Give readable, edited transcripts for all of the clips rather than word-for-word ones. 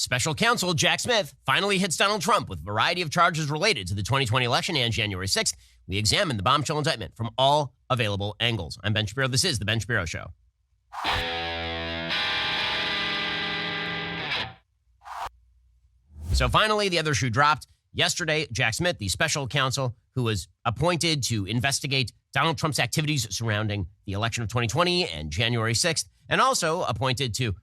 Special counsel Jack Smith finally hits Donald Trump with a variety of charges related to the 2020 election and January 6th. We examine the bombshell indictment from all available angles. I'm Ben Shapiro. This is The Ben Shapiro Show. So finally, the other shoe dropped. Yesterday, Jack Smith, the special counsel who was appointed to investigate Donald Trump's activities surrounding the election of 2020 and January 6th, and also appointed to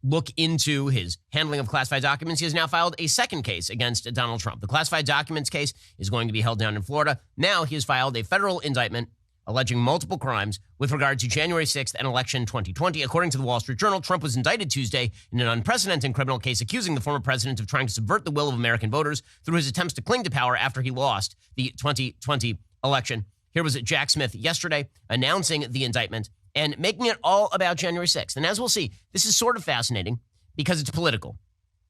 look into his handling of classified documents, he has now filed a second case against Donald Trump. The classified documents case is going to be held down in Florida. Now he has filed a federal indictment alleging multiple crimes with regard to January 6th and election 2020. According to the Wall Street Journal, Trump was indicted Tuesday in an unprecedented criminal case accusing the former president of trying to subvert the will of American voters through his attempts to cling to power after he lost the 2020 election. Here was Jack Smith yesterday announcing the indictment and making it all about January 6th. And as we'll see, this is sort of fascinating because it's political.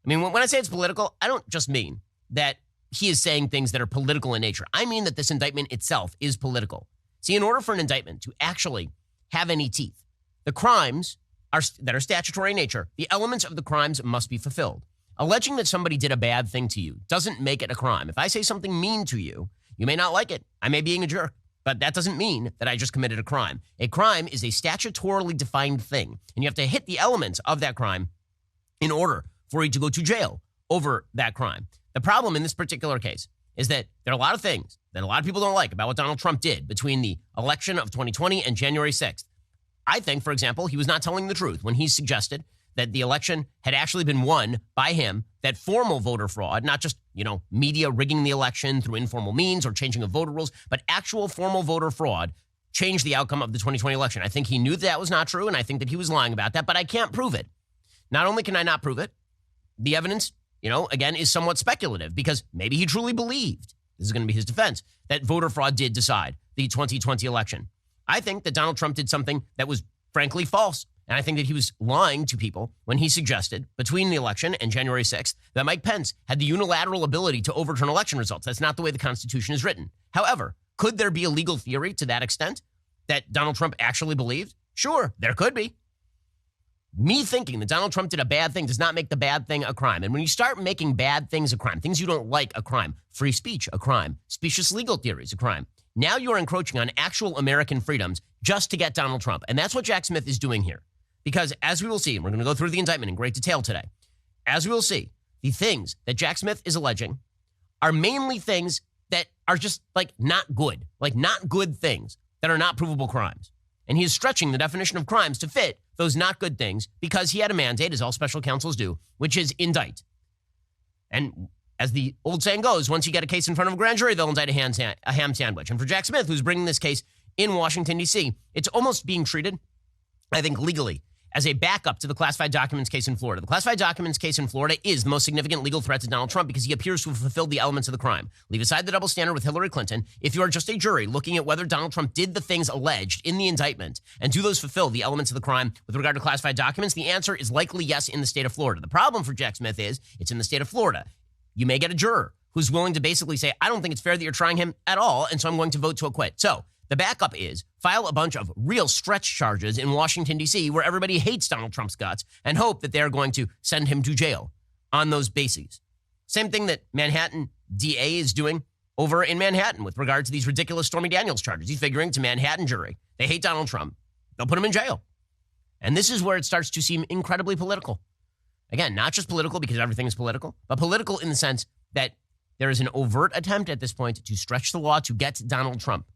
I mean, when I say it's political, I don't just mean that he is saying things that are political in nature. I mean that this indictment itself is political. See, in order for an indictment to actually have any teeth, the crimes that are statutory in nature, the elements of the crimes must be fulfilled. Alleging that somebody did a bad thing to you doesn't make it a crime. If I say something mean to you, you may not like it. I may be being a jerk. But that doesn't mean that I just committed a crime. A crime is a statutorily defined thing, and you have to hit the elements of that crime in order for you to go to jail over that crime. The problem in this particular case is that there are a lot of things that a lot of people don't like about what Donald Trump did between the election of 2020 and January 6th. I think, for example, he was not telling the truth when he suggested that the election had actually been won by him, that formal voter fraud, not just, media rigging the election through informal means or changing of voter rules, but actual formal voter fraud changed the outcome of the 2020 election. I think he knew that was not true, and I think that he was lying about that, but I can't prove it. Not only can I not prove it, the evidence, again, is somewhat speculative because maybe he truly believed, this is going to be his defense, that voter fraud did decide the 2020 election. I think that Donald Trump did something that was frankly false. And I think that he was lying to people when he suggested between the election and January 6th that Mike Pence had the unilateral ability to overturn election results. That's not the way the Constitution is written. However, could there be a legal theory to that extent that Donald Trump actually believed? Sure, there could be. Me thinking that Donald Trump did a bad thing does not make the bad thing a crime. And when you start making bad things a crime, things you don't like a crime, free speech a crime, specious legal theories a crime, now you are encroaching on actual American freedoms just to get Donald Trump. And that's what Jack Smith is doing here. Because as we will see, and we're going to go through the indictment in great detail today, as we will see, the things that Jack Smith is alleging are mainly things that are just not good things that are not provable crimes. And he is stretching the definition of crimes to fit those not good things because he had a mandate, as all special counsels do, which is indict. And as the old saying goes, once you get a case in front of a grand jury, they'll indict a ham sandwich. And for Jack Smith, who's bringing this case in Washington, D.C., it's almost being treated, I think, legally as a backup to the classified documents case in Florida. The classified documents case in Florida is the most significant legal threat to Donald Trump because he appears to have fulfilled the elements of the crime. Leave aside the double standard with Hillary Clinton. If you are just a jury looking at whether Donald Trump did the things alleged in the indictment and do those fulfill the elements of the crime with regard to classified documents, the answer is likely yes in the state of Florida. The problem for Jack Smith is it's in the state of Florida. You may get a juror who's willing to basically say, I don't think it's fair that you're trying him at all, and so I'm going to vote to acquit. So the backup is file a bunch of real stretch charges in Washington, D.C., where everybody hates Donald Trump's guts and hope that they're going to send him to jail on those bases. Same thing that Manhattan DA is doing over in Manhattan with regard to these ridiculous Stormy Daniels charges. He's figuring to Manhattan jury. They hate Donald Trump. They'll put him in jail. And this is where it starts to seem incredibly political. Again, not just political because everything is political, but political in the sense that there is an overt attempt at this point to stretch the law to get Donald Trump.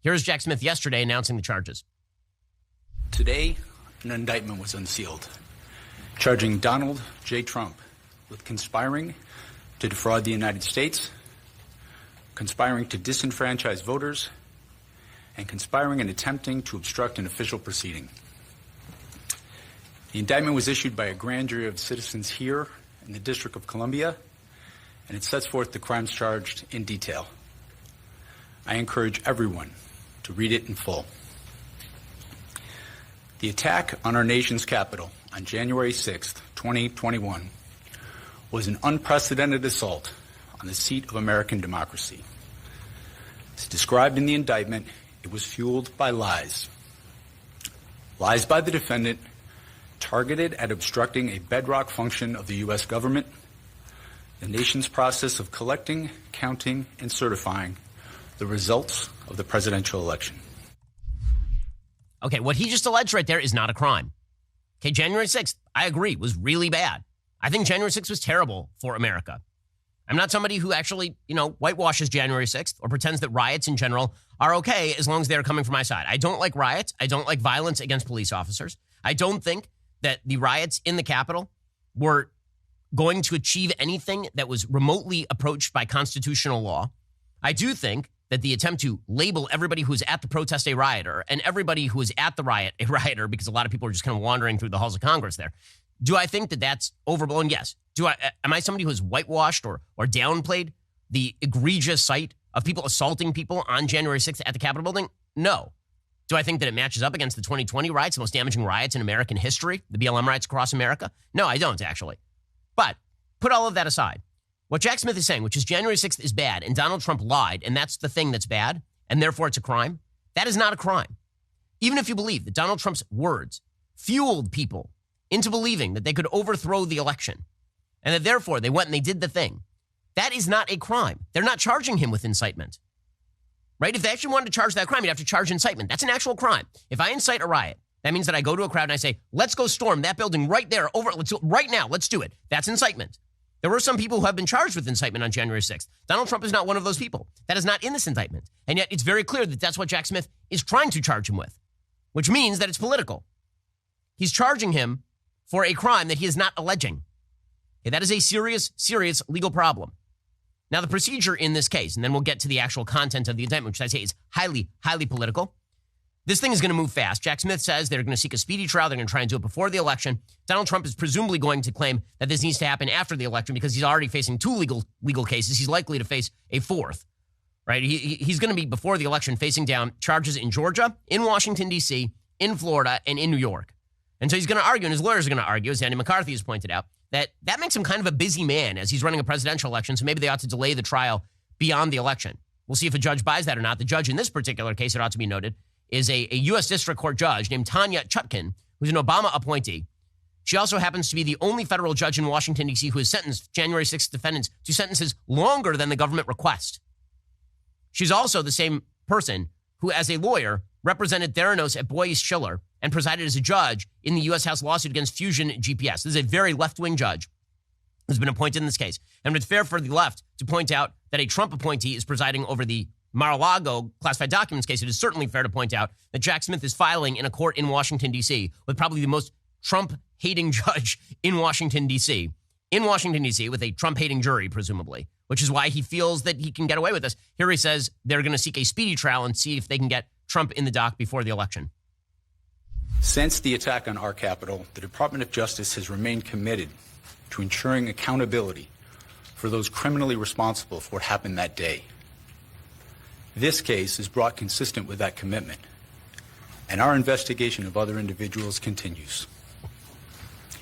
Here's Jack Smith yesterday announcing the charges. Today, an indictment was unsealed, charging Donald J. Trump with conspiring to defraud the United States, conspiring to disenfranchise voters, and conspiring and attempting to obstruct an official proceeding. The indictment was issued by a grand jury of citizens here in the District of Columbia, and it sets forth the crimes charged in detail. I encourage everyone to read it in full. The attack on our nation's capital on January 6th, 2021 was an unprecedented assault on the seat of American democracy. As described in the indictment, it was fueled by lies. Lies by the defendant targeted at obstructing a bedrock function of the U.S. government, the nation's process of collecting, counting, and certifying the results of the presidential election. Okay, what he just alleged right there is not a crime. Okay, January 6th, I agree, was really bad. I think January 6th was terrible for America. I'm not somebody who actually, whitewashes January 6th or pretends that riots in general are okay as long as they're coming from my side. I don't like riots. I don't like violence against police officers. I don't think that the riots in the Capitol were going to achieve anything that was remotely approached by constitutional law. I do think that the attempt to label everybody who was at the protest a rioter and everybody who was at the riot a rioter, because a lot of people are just kind of wandering through the halls of Congress there. Do I think that that's overblown? Yes. Am I somebody who has whitewashed or downplayed the egregious sight of people assaulting people on January 6th at the Capitol building? No. Do I think that it matches up against the 2020 riots, the most damaging riots in American history, the BLM riots across America? No, I don't, actually. But put all of that aside. What Jack Smith is saying, which is January 6th is bad and Donald Trump lied, and that's the thing that's bad, and therefore it's a crime, that is not a crime. Even if you believe that Donald Trump's words fueled people into believing that they could overthrow the election and that therefore they went and they did the thing, that is not a crime. They're not charging him with incitement, right? If they actually wanted to charge that crime, you'd have to charge incitement. That's an actual crime. If I incite a riot, that means that I go to a crowd and I say, let's go storm that building right there, right now, let's do it. That's incitement. There were some people who have been charged with incitement on January 6th. Donald Trump is not one of those people. That is not in this indictment. And yet it's very clear that that's what Jack Smith is trying to charge him with, which means that it's political. He's charging him for a crime that he is not alleging. Okay, that is a serious, serious legal problem. Now, the procedure in this case, and then we'll get to the actual content of the indictment, which I say is highly, highly political. This thing is going to move fast. Jack Smith says they're going to seek a speedy trial. They're going to try and do it before the election. Donald Trump is presumably going to claim that this needs to happen after the election because he's already facing two legal cases. He's likely to face a fourth, right? He's going to be, before the election, facing down charges in Georgia, in Washington, D.C., in Florida, and in New York. And so he's going to argue, and his lawyers are going to argue, as Andy McCarthy has pointed out, that makes him kind of a busy man as he's running a presidential election, so maybe they ought to delay the trial beyond the election. We'll see if a judge buys that or not. The judge in this particular case, it ought to be noted, is a U.S. District Court judge named Tanya Chutkan, who's an Obama appointee. She also happens to be the only federal judge in Washington, D.C. who has sentenced January 6th defendants to sentences longer than the government request. She's also the same person who, as a lawyer, represented Theranos at Boyce Schiller and presided as a judge in the U.S. House lawsuit against Fusion GPS. This is a very left-wing judge who's been appointed in this case. And it's fair for the left to point out that a Trump appointee is presiding over the Mar-a-Lago classified documents case. It is certainly fair to point out that Jack Smith is filing in a court in Washington, D.C. with probably the most Trump-hating judge in Washington, D.C. With a Trump-hating jury, presumably, which is why he feels that he can get away with this. Here he says they're going to seek a speedy trial and see if they can get Trump in the dock before the election. Since the attack on our Capitol, the Department of Justice has remained committed to ensuring accountability for those criminally responsible for what happened that day. This case is brought consistent with that commitment, and our investigation of other individuals continues.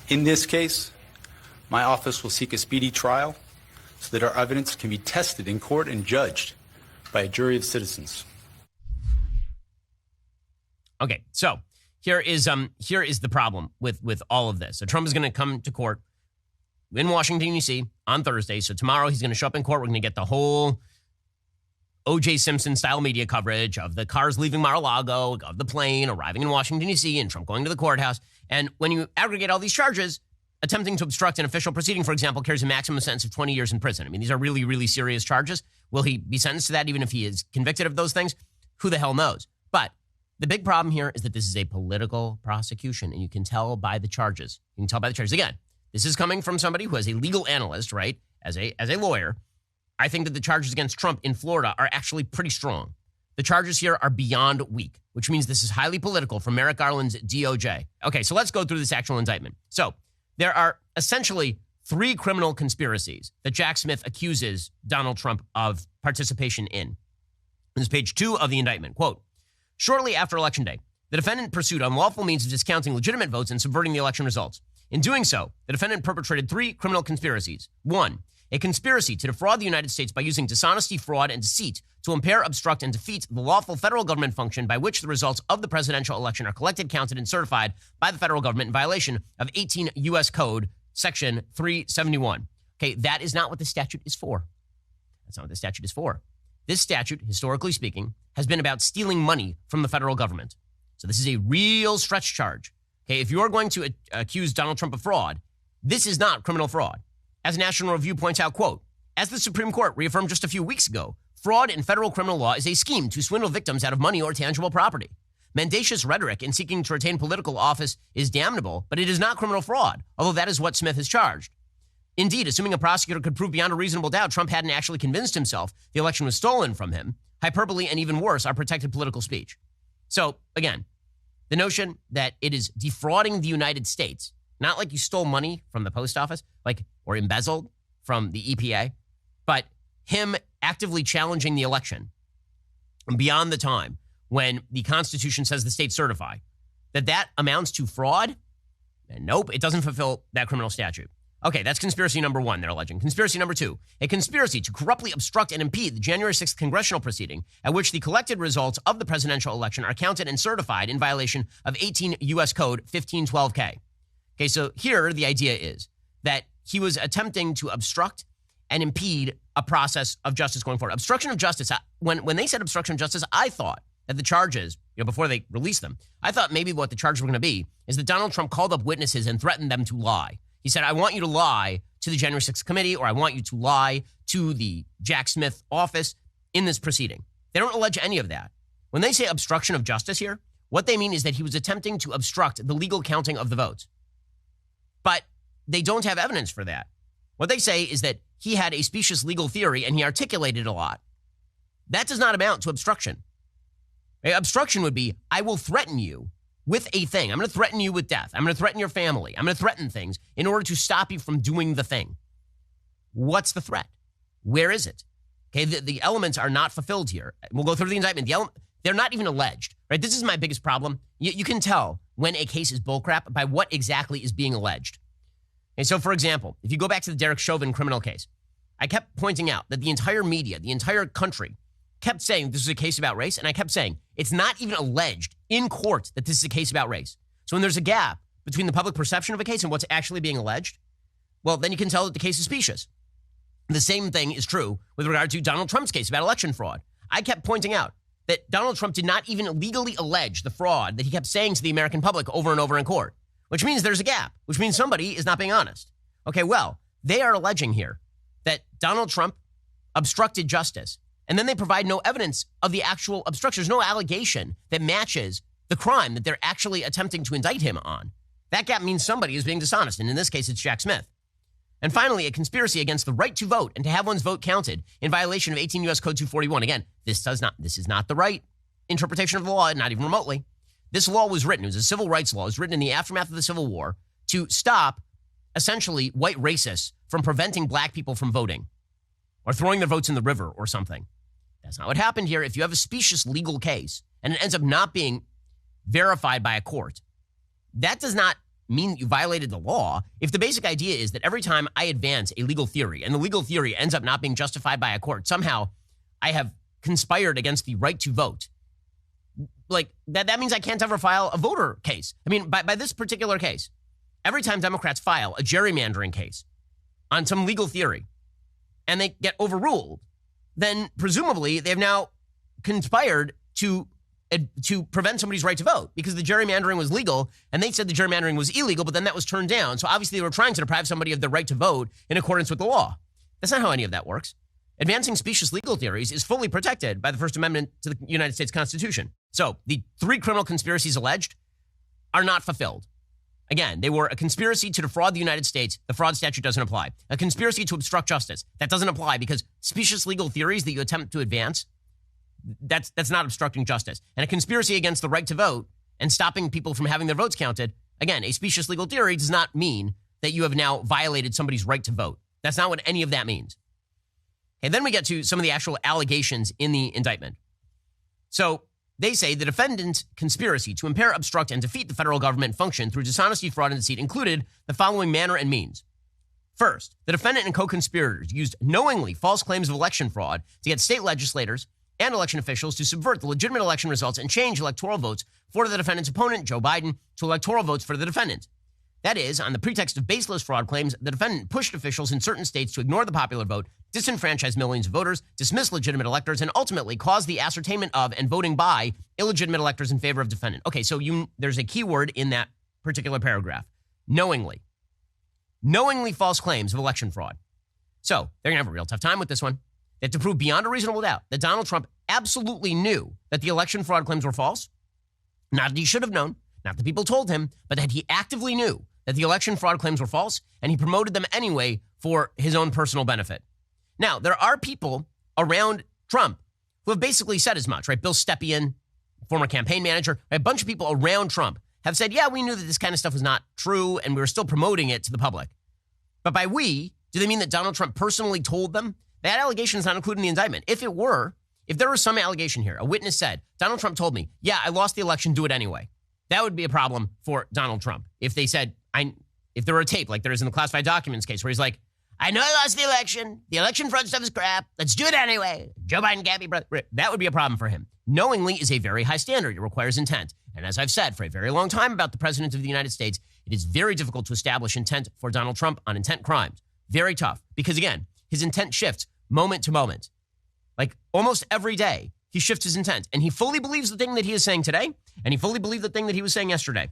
In this case, my office will seek a speedy trial so that our evidence can be tested in court and judged by a jury of citizens. Okay, so here is the problem with all of this. So Trump is going to come to court in Washington, D.C. on Thursday. So tomorrow he's going to show up in court. We're going to get the whole O.J. Simpson style media coverage of the cars leaving Mar-a-Lago, of the plane arriving in Washington, D.C., and Trump going to the courthouse. And when you aggregate all these charges, attempting to obstruct an official proceeding, for example, carries a maximum sentence of 20 years in prison. I mean, these are really, really serious charges. Will he be sentenced to that even if he is convicted of those things? Who the hell knows? But the big problem here is that this is a political prosecution, and you can tell by the charges. You can tell by the charges. Again, this is coming from somebody who is a legal analyst, right? As a lawyer, I think that the charges against Trump in Florida are actually pretty strong. The charges here are beyond weak, which means this is highly political from Merrick Garland's DOJ. Okay, so let's go through this actual indictment. So there are essentially 3 criminal conspiracies that Jack Smith accuses Donald Trump of participation in. This is page 2 of the indictment. Quote, shortly after Election Day, the defendant pursued unlawful means of discounting legitimate votes and subverting the election results. In doing so, the defendant perpetrated 3 criminal conspiracies. 1, a conspiracy to defraud the United States by using dishonesty, fraud, and deceit to impair, obstruct, and defeat the lawful federal government function by which the results of the presidential election are collected, counted, and certified by the federal government in violation of 18 U.S. Code Section 371. Okay, that is not what the statute is for. That's not what the statute is for. This statute, historically speaking, has been about stealing money from the federal government. So this is a real stretch charge. Okay, if you're going to accuse Donald Trump of fraud, this is not criminal fraud. As National Review points out, quote, as the Supreme Court reaffirmed just a few weeks ago, fraud in federal criminal law is a scheme to swindle victims out of money or tangible property. Mendacious rhetoric in seeking to retain political office is damnable, but it is not criminal fraud, although that is what Smith has charged. Indeed, assuming a prosecutor could prove beyond a reasonable doubt Trump hadn't actually convinced himself the election was stolen from him, hyperbole and even worse are protected political speech. So, again, the notion that it is defrauding the United States, not like you stole money from the post office, or embezzled from the EPA, but him actively challenging the election beyond the time when the Constitution says the states certify, that amounts to fraud? And nope, it doesn't fulfill that criminal statute. Okay, that's conspiracy number one, they're alleging. Conspiracy number two, a conspiracy to corruptly obstruct and impede the January 6th congressional proceeding at which the collected results of the presidential election are counted and certified in violation of 18 U.S. Code 1512K. Okay, so here the idea is that he was attempting to obstruct and impede a process of justice going forward. Obstruction of justice, when they said obstruction of justice, I thought that the charges, before they released them, I thought maybe what the charges were going to be is that Donald Trump called up witnesses and threatened them to lie. He said, I want you to lie to the January 6th committee, or I want you to lie to the Jack Smith office in this proceeding. They don't allege any of that. When they say obstruction of justice here, what they mean is that he was attempting to obstruct the legal counting of the votes. But they don't have evidence for that. What they say is that he had a specious legal theory and he articulated a lot. That does not amount to obstruction. Obstruction would be, I will threaten you with a thing. I'm going to threaten you with death. I'm going to threaten your family. I'm going to threaten things in order to stop you from doing the thing. What's the threat? Where is it? Okay, the elements are not fulfilled here. We'll go through the indictment. They're not even alleged, right? This is my biggest problem. You can tell when a case is bullcrap by what exactly is being alleged. And so, for example, if you go back to the Derek Chauvin criminal case, I kept pointing out that the entire media, the entire country, kept saying this is a case about race, and I kept saying it's not even alleged in court that this is a case about race. So when there's a gap between the public perception of a case and what's actually being alleged, well, then you can tell that the case is specious. The same thing is true with regard to Donald Trump's case about election fraud. I kept pointing out that Donald Trump did not even legally allege the fraud that he kept saying to the American public over and over in court, which means there's a gap, which means somebody is not being honest. Okay, well, they are alleging here that Donald Trump obstructed justice, and then they provide no evidence of the actual obstruction. There's no allegation that matches the crime that they're actually attempting to indict him on. That gap means somebody is being dishonest, and in this case, it's Jack Smith. And finally, a conspiracy against the right to vote and to have one's vote counted in violation of 18 U.S. Code 241. Again, this is not the right interpretation of the law, not even remotely. This law was written, it was a civil rights law, it was written in the aftermath of the Civil War to stop, essentially, white racists from preventing black people from voting or throwing their votes in the river or something. That's not what happened here. If you have a specious legal case and it ends up not being verified by a court, that does not mean you violated the law. If the basic idea is that every time I advance a legal theory and the legal theory ends up not being justified by a court, somehow I have conspired against the right to vote. Like that means I can't ever file a voter case. I mean, by this particular case, every time Democrats file a gerrymandering case on some legal theory and they get overruled, then presumably they've now conspired to prevent somebody's right to vote because the gerrymandering was legal and they said the gerrymandering was illegal, but then that was turned down. So obviously they were trying to deprive somebody of the right to vote in accordance with the law. That's not how any of that works. Advancing specious legal theories is fully protected by the First Amendment to the United States Constitution. So the 3 criminal conspiracies alleged are not fulfilled. Again, they were a conspiracy to defraud the United States. The fraud statute doesn't apply. A conspiracy to obstruct justice. That doesn't apply because specious legal theories that you attempt to advance, that's not obstructing justice. And a conspiracy against the right to vote and stopping people from having their votes counted, again, a specious legal theory does not mean that you have now violated somebody's right to vote. That's not what any of that means. And then we get to some of the actual allegations in the indictment. So they say the defendant's conspiracy to impair, obstruct, and defeat the federal government function through dishonesty, fraud, and deceit included the following manner and means. First, the defendant and co-conspirators used knowingly false claims of election fraud to get state legislators and election officials to subvert the legitimate election results and change electoral votes for the defendant's opponent, Joe Biden, to electoral votes for the defendant. That is, on the pretext of baseless fraud claims, the defendant pushed officials in certain states to ignore the popular vote, disenfranchise millions of voters, dismiss legitimate electors, and ultimately cause the ascertainment of and voting by illegitimate electors in favor of defendant. Okay, so there's a key word in that particular paragraph. Knowingly. Knowingly false claims of election fraud. So they're going to have a real tough time with this one. They have to prove beyond a reasonable doubt that Donald Trump absolutely knew that the election fraud claims were false. Not that he should have known, not that people told him, but that he actively knew that the election fraud claims were false, and he promoted them anyway for his own personal benefit. Now, there are people around Trump who have basically said as much, right? Bill Stepien, former campaign manager, a bunch of people around Trump have said, yeah, we knew that this kind of stuff was not true, and we were still promoting it to the public. But by we, do they mean that Donald Trump personally told them? That allegation is not included in the indictment. If there was some allegation here, a witness said, Donald Trump told me, yeah, I lost the election, do it anyway. That would be a problem for Donald Trump. If they said, if there were a tape like there is in the classified documents case where he's like, I know I lost the election fraud stuff is crap, let's do it anyway. Joe Biden can't be president. That would be a problem for him. Knowingly is a very high standard. It requires intent. And as I've said for a very long time about the president of the United States, it is very difficult to establish intent for Donald Trump on intent crimes. Very tough. Because again, his intent shifts moment to moment. Like almost every day, he shifts his intent. And he fully believes the thing that he is saying today, and he fully believed the thing that he was saying yesterday.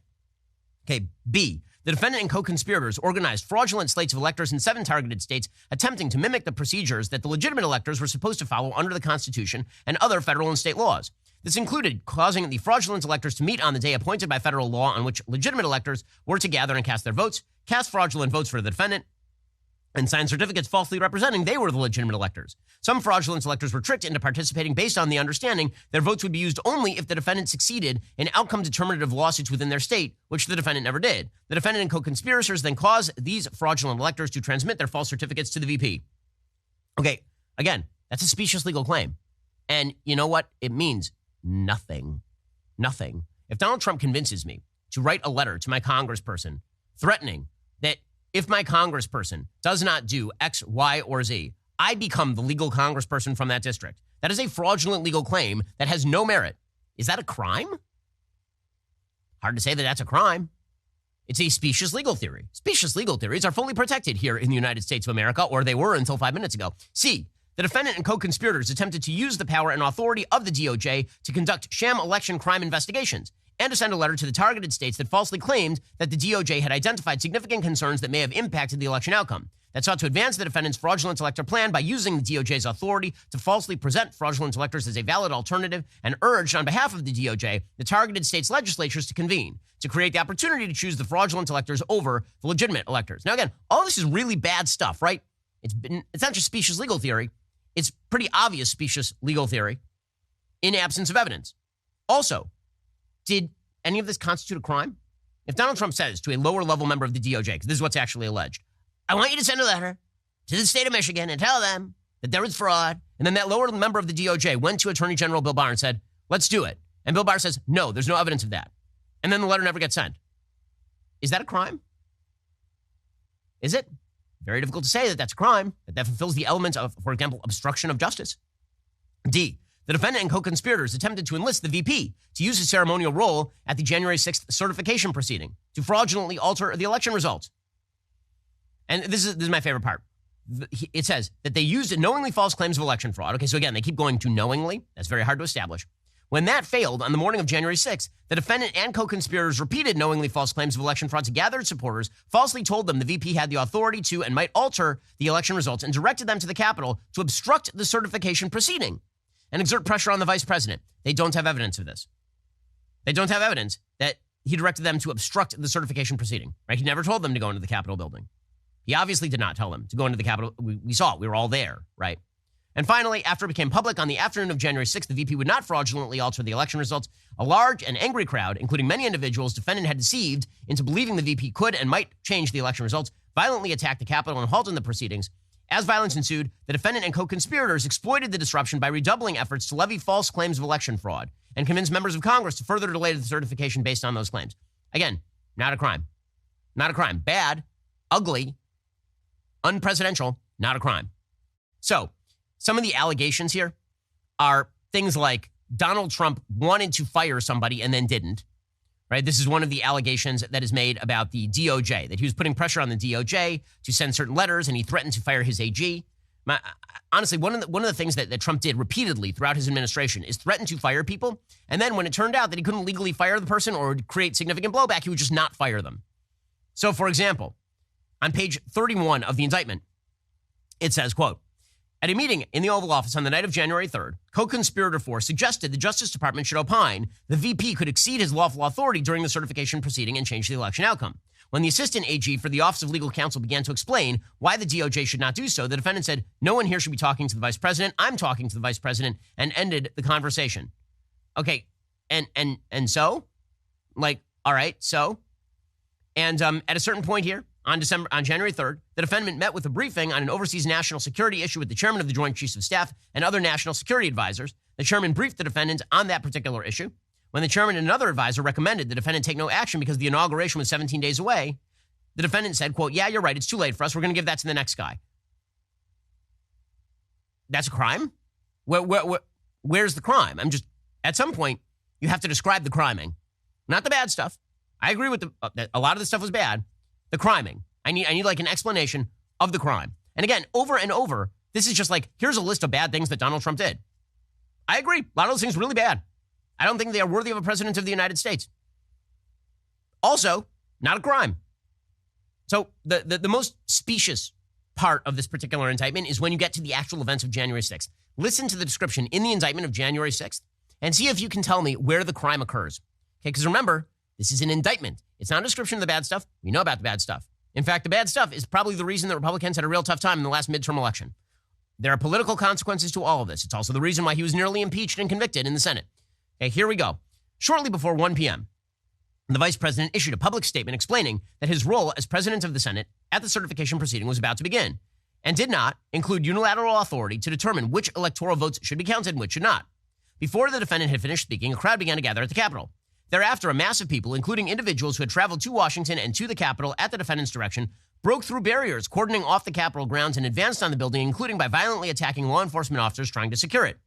Okay, B. The defendant and co-conspirators organized fraudulent slates of electors in 7 targeted states, attempting to mimic the procedures that the legitimate electors were supposed to follow under the Constitution and other federal and state laws. This included causing the fraudulent electors to meet on the day appointed by federal law on which legitimate electors were to gather and cast their votes, cast fraudulent votes for the defendant, and signed certificates falsely representing they were the legitimate electors. Some fraudulent electors were tricked into participating based on the understanding their votes would be used only if the defendant succeeded in outcome-determinative lawsuits within their state, which the defendant never did. The defendant and co-conspirators then caused these fraudulent electors to transmit their false certificates to the VP. Okay, again, that's a specious legal claim. And you know what? It means nothing. Nothing. If Donald Trump convinces me to write a letter to my congressperson threatening that if my congressperson does not do X, Y, or Z, I become the legal congressperson from that district. That is a fraudulent legal claim that has no merit. Is that a crime? Hard to say that that's a crime. It's a specious legal theory. Specious legal theories are fully protected here in the United States of America, or they were until 5 minutes ago. C. The defendant and co-conspirators attempted to use the power and authority of the DOJ to conduct sham election crime investigations and to send a letter to the targeted states that falsely claimed that the DOJ had identified significant concerns that may have impacted the election outcome, that sought to advance the defendant's fraudulent elector plan by using the DOJ's authority to falsely present fraudulent electors as a valid alternative, and urged on behalf of the DOJ the targeted states' legislatures to convene to create the opportunity to choose the fraudulent electors over the legitimate electors. Now, again, all this is really bad stuff, right? It's not just specious legal theory. It's pretty obvious specious legal theory in absence of evidence. Also, did any of this constitute a crime? If Donald Trump says to a lower level member of the DOJ, because this is what's actually alleged, I want you to send a letter to the state of Michigan and tell them that there was fraud, and then that lower member of the DOJ went to Attorney General Bill Barr and said, let's do it. And Bill Barr says, no, there's no evidence of that. And then the letter never gets sent. Is that a crime? Is it? Very difficult to say that that's a crime, that fulfills the elements of, for example, obstruction of justice. D. The defendant and co-conspirators attempted to enlist the VP to use his ceremonial role at the January 6th certification proceeding to fraudulently alter the election results. And this is my favorite part. It says that they used knowingly false claims of election fraud. Okay, so again, they keep going to knowingly. That's very hard to establish. When that failed on the morning of January 6th, the defendant and co-conspirators repeated knowingly false claims of election fraud to gathered supporters, falsely told them the VP had the authority to and might alter the election results, and directed them to the Capitol to obstruct the certification proceeding and exert pressure on the vice president. They don't have evidence of this. They don't have evidence that he directed them to obstruct the certification proceeding, right? He never told them to go into the Capitol building. He obviously did not tell them to go into the Capitol. We saw it. We were all there, right? And finally, after it became public on the afternoon of January 6th, the VP would not fraudulently alter the election results. A large and angry crowd, including many individuals defendant had deceived into believing the VP could and might change the election results, violently attacked the Capitol and halted the proceedings. As violence ensued, the defendant and co-conspirators exploited the disruption by redoubling efforts to levy false claims of election fraud and convince members of Congress to further delay the certification based on those claims. Again, not a crime. Not a crime. Bad, ugly, unpresidential, not a crime. So some of the allegations here are things like Donald Trump wanted to fire somebody and then didn't, right? This is one of the allegations that is made about the DOJ, that he was putting pressure on the DOJ to send certain letters and he threatened to fire his AG. Honestly, one of the things that Trump did repeatedly throughout his administration is threaten to fire people. And then when it turned out that he couldn't legally fire the person or create significant blowback, he would just not fire them. So, for example, on page 31 of the indictment, it says, quote, at a meeting in the Oval Office on the night of January 3rd, co-conspirator 4 suggested the Justice Department should opine the VP could exceed his lawful authority during the certification proceeding and change the election outcome. When the assistant AG for the Office of Legal Counsel began to explain why the DOJ should not do so, the defendant said, no one here should be talking to the vice president. I'm talking to the vice president, and ended the conversation. Okay, and so? Like, all right, so? And at a certain point here, on January 3rd, the defendant met with a briefing on an overseas national security issue with the chairman of the Joint Chiefs of Staff and other national security advisors. The chairman briefed the defendant on that particular issue. When the chairman and another advisor recommended the defendant take no action because the inauguration was 17 days away, the defendant said, quote, yeah, you're right. It's too late for us. We're going to give that to the next guy. That's a crime? Where's the crime? At some point, you have to describe the criming. Not the bad stuff. I agree with a lot of the stuff was bad. The criming. I need like an explanation of the crime. And again, over and over, this is just like, here's a list of bad things that Donald Trump did. I agree. A lot of those things are really bad. I don't think they are worthy of a president of the United States. Also, not a crime. So the most specious part of this particular indictment is when you get to the actual events of January 6th. Listen to the description in the indictment of January 6th and see if you can tell me where the crime occurs. Okay, because remember, this is an indictment. It's not a description of the bad stuff. We know about the bad stuff. In fact, the bad stuff is probably the reason that Republicans had a real tough time in the last midterm election. There are political consequences to all of this. It's also the reason why he was nearly impeached and convicted in the Senate. Okay, here we go. Shortly before 1 p.m., the vice president issued a public statement explaining that his role as president of the Senate at the certification proceeding was about to begin and did not include unilateral authority to determine which electoral votes should be counted and which should not. Before the defendant had finished speaking, a crowd began to gather at the Capitol. Thereafter, a mass of people, including individuals who had traveled to Washington and to the Capitol at the defendant's direction, broke through barriers, cordoning off the Capitol grounds and advanced on the building, including by violently attacking law enforcement officers trying to secure it.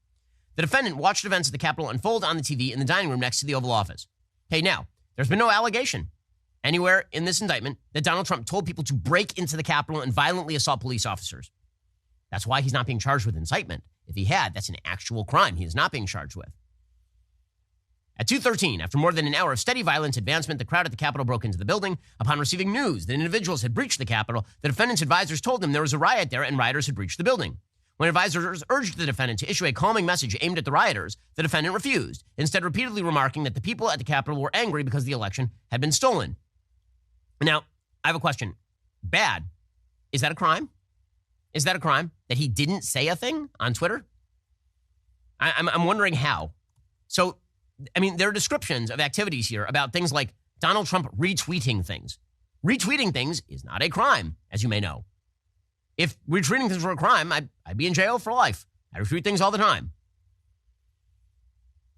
The defendant watched events at the Capitol unfold on the TV in the dining room next to the Oval Office. Hey, now, there's been no allegation anywhere in this indictment that Donald Trump told people to break into the Capitol and violently assault police officers. That's why he's not being charged with incitement. If he had, that's an actual crime he is not being charged with. At 2:13, after more than an hour of steady violent advancement, the crowd at the Capitol broke into the building. Upon receiving news that individuals had breached the Capitol, the defendant's advisors told them there was a riot there and rioters had breached the building. When advisors urged the defendant to issue a calming message aimed at the rioters, the defendant refused, instead repeatedly remarking that the people at the Capitol were angry because the election had been stolen. Now, I have a question. Bad. Is that a crime? Is that a crime that he didn't say a thing on Twitter? I'm wondering how. So, I mean, there are descriptions of activities here about things like Donald Trump retweeting things. Retweeting things is not a crime, as you may know. If retweeting things were a crime, I'd be in jail for life. I retweet things all the time.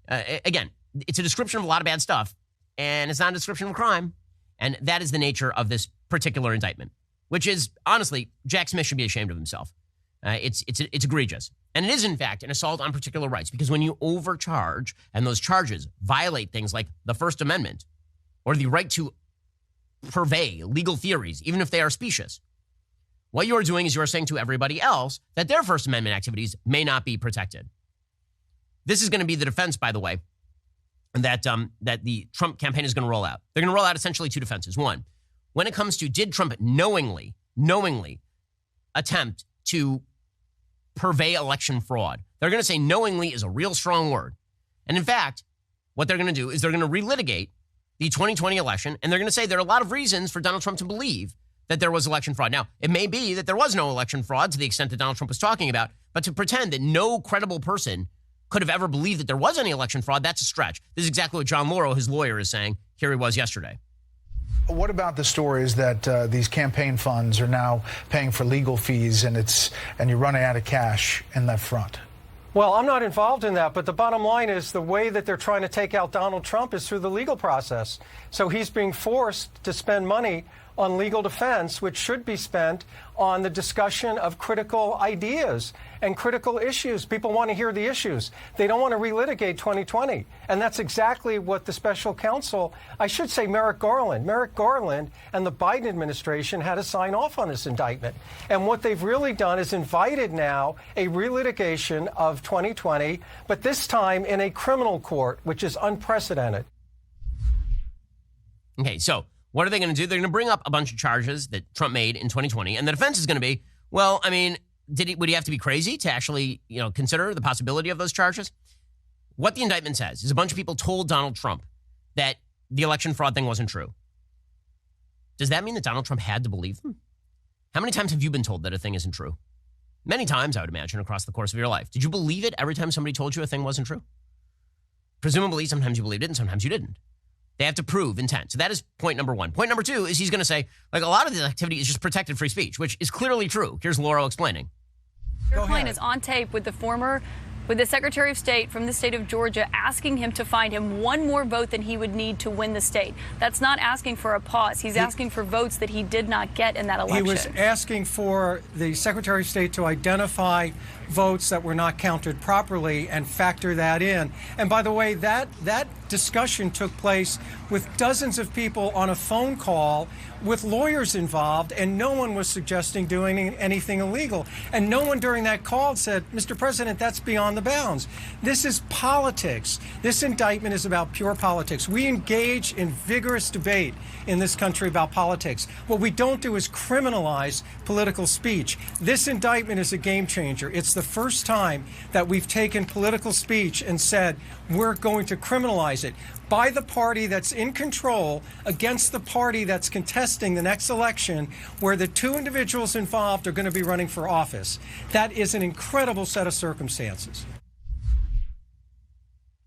Again, it's a description of a lot of bad stuff, and it's not a description of a crime. And that is the nature of this particular indictment, which is, honestly, Jack Smith should be ashamed of himself. It's egregious. And it is, in fact, an assault on particular rights, because when you overcharge and those charges violate things like the First Amendment or the right to purvey legal theories, even if they are specious, what you are doing is you are saying to everybody else that their First Amendment activities may not be protected. This is going to be the defense, by the way, that the Trump campaign is going to roll out. They're going to roll out essentially two defenses. One, when it comes to did Trump knowingly attempt to purvey election fraud, they're going to say knowingly is a real strong word. And in fact, what they're going to do is they're going to relitigate the 2020 election, and they're going to say there are a lot of reasons for Donald Trump to believe that there was election fraud. Now, it may be that there was no election fraud to the extent that Donald Trump was talking about, but to pretend that no credible person could have ever believed that there was any election fraud, that's a stretch. This is exactly what John Lauro, his lawyer, is saying. Here he was yesterday. What about the stories that these campaign funds are now paying for legal fees and you're running out of cash in that front? Well, I'm not involved in that, but the bottom line is the way that they're trying to take out Donald Trump is through the legal process. So he's being forced to spend money on legal defense, which should be spent on the discussion of critical ideas and critical issues. People want to hear the issues. They don't want to relitigate 2020. And that's exactly what the special counsel, I should say Merrick Garland and the Biden administration had to sign off on this indictment. And what they've really done is invited now a relitigation of 2020, but this time in a criminal court, which is unprecedented. Okay, so what are they going to do? They're going to bring up a bunch of charges that Trump made in 2020, and the defense is going to be, well, I mean, would he have to be crazy to actually, consider the possibility of those charges? What the indictment says is a bunch of people told Donald Trump that the election fraud thing wasn't true. Does that mean that Donald Trump had to believe them? How many times have you been told that a thing isn't true? Many times, I would imagine, across the course of your life. Did you believe it every time somebody told you a thing wasn't true? Presumably, sometimes you believed it and sometimes you didn't. They have to prove intent. So that is point number one. Point number two is he's going to say, a lot of this activity is just protected free speech, which is clearly true. Here's Laurel explaining. Your plane is on tape with the Secretary of State from the state of Georgia asking him to find him one more vote than he would need to win the state. That's not asking for a pause. He's asking for votes that he did not get in that election. He was asking for the Secretary of State to identify votes that were not counted properly and factor that in. And by the way, that discussion took place with dozens of people on a phone call with lawyers involved, and no one was suggesting doing anything illegal. And no one during that call said, Mr. President, that's beyond the bounds. This is politics. This indictment is about pure politics. We engage in vigorous debate in this country about politics. What we don't do is criminalize political speech. This indictment is a game changer. It's the first time that we've taken political speech and said we're going to criminalize it by the party that's in control against the party that's contesting the next election, where the two individuals involved are going to be running for office. That is an incredible set of circumstances.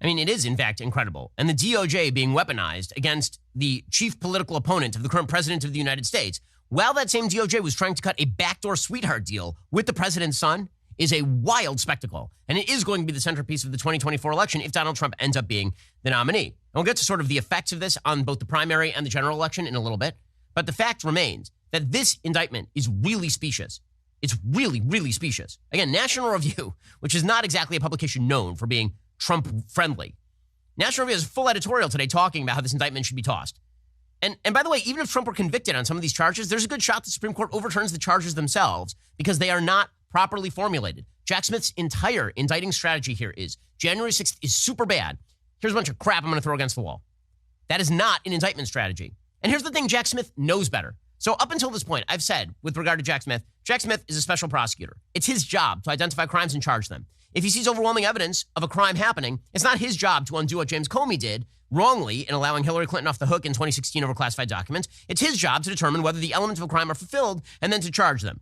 I mean, it is, in fact, incredible. And the DOJ being weaponized against the chief political opponent of the current president of the United States, while that same DOJ was trying to cut a backdoor sweetheart deal with the president's son, is a wild spectacle. And it is going to be the centerpiece of the 2024 election if Donald Trump ends up being the nominee. And we'll get to sort of the effects of this on both the primary and the general election in a little bit. But the fact remains that this indictment is really specious. It's really, really specious. Again, National Review, which is not exactly a publication known for being Trump-friendly. National Review has a full editorial today talking about how this indictment should be tossed. And by the way, even if Trump were convicted on some of these charges, there's a good shot the Supreme Court overturns the charges themselves because they are not properly formulated. Jack Smith's entire indicting strategy here is January 6th is super bad. Here's a bunch of crap I'm going to throw against the wall. That is not an indictment strategy. And here's the thing, Jack Smith knows better. So up until this point, I've said with regard to Jack Smith is a special prosecutor. It's his job to identify crimes and charge them. If he sees overwhelming evidence of a crime happening, it's not his job to undo what James Comey did wrongly in allowing Hillary Clinton off the hook in 2016 over classified documents. It's his job to determine whether the elements of a crime are fulfilled and then to charge them.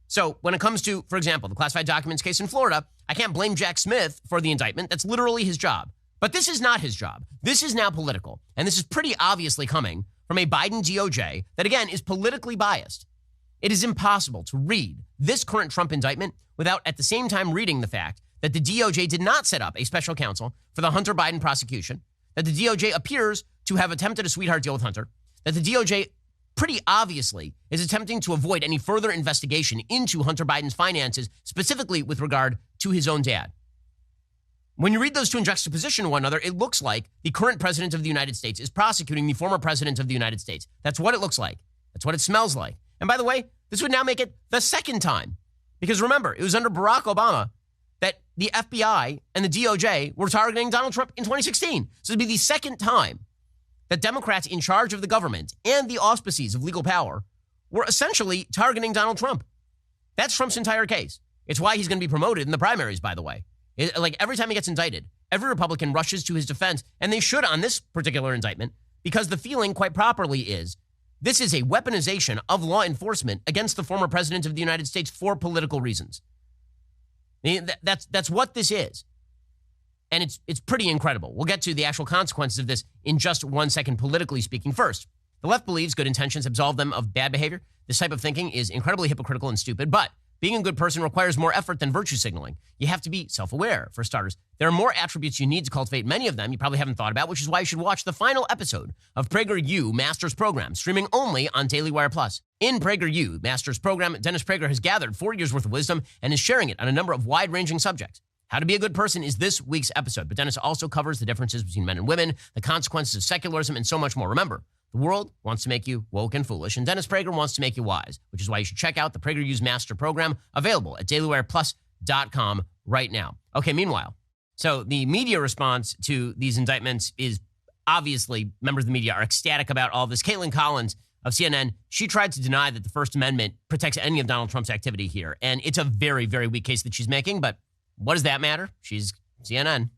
So when it comes to, for example, the classified documents case in Florida, I can't blame Jack Smith for the indictment. That's literally his job. But this is not his job. This is now political. And this is pretty obviously coming from a Biden DOJ that, again, is politically biased. It is impossible to read this current Trump indictment without at the same time reading the fact that the DOJ did not set up a special counsel for the Hunter Biden prosecution, that the DOJ appears to have attempted a sweetheart deal with Hunter, that the DOJ pretty obviously is attempting to avoid any further investigation into Hunter Biden's finances, specifically with regard to his own dad. When you read those two in juxtaposition to one another, it looks like the current president of the United States is prosecuting the former president of the United States. That's what it looks like. That's what it smells like. And by the way, this would now make it the second time. Because remember, it was under Barack Obama that the FBI and the DOJ were targeting Donald Trump in 2016. So it'd be the second time that Democrats in charge of the government and the auspices of legal power were essentially targeting Donald Trump. That's Trump's entire case. It's why he's going to be promoted in the primaries, by the way. Like every time he gets indicted, every Republican rushes to his defense, and they should on this particular indictment, because the feeling quite properly is this is a weaponization of law enforcement against the former president of the United States for political reasons. That's what this is. And it's pretty incredible. We'll get to the actual consequences of this in just 1 second, politically speaking. First, the left believes good intentions absolve them of bad behavior. This type of thinking is incredibly hypocritical and stupid, but Being a good person requires more effort than virtue signaling. You have to be self-aware, for starters. There are more attributes you need to cultivate. Many of them you probably haven't thought about, which is why you should watch the final episode of PragerU Master's Program, streaming only on Daily Wire Plus. In PragerU Master's Program, Dennis Prager has gathered 4 years worth of wisdom and is sharing it on a number of wide-ranging subjects. How to be a good person is this week's episode, but Dennis also covers the differences between men and women, the consequences of secularism, and so much more. Remember, the world wants to make you woke and foolish, and Dennis Prager wants to make you wise, which is why you should check out the PragerU's Master Program, available at dailywireplus.com right now. Okay, meanwhile, so the media response to these indictments is obviously members of the media are ecstatic about all this. Caitlin Collins of CNN, she tried to deny that the First Amendment protects any of Donald Trump's activity here, and it's a very, very weak case that she's making, but what does that matter? She's CNN.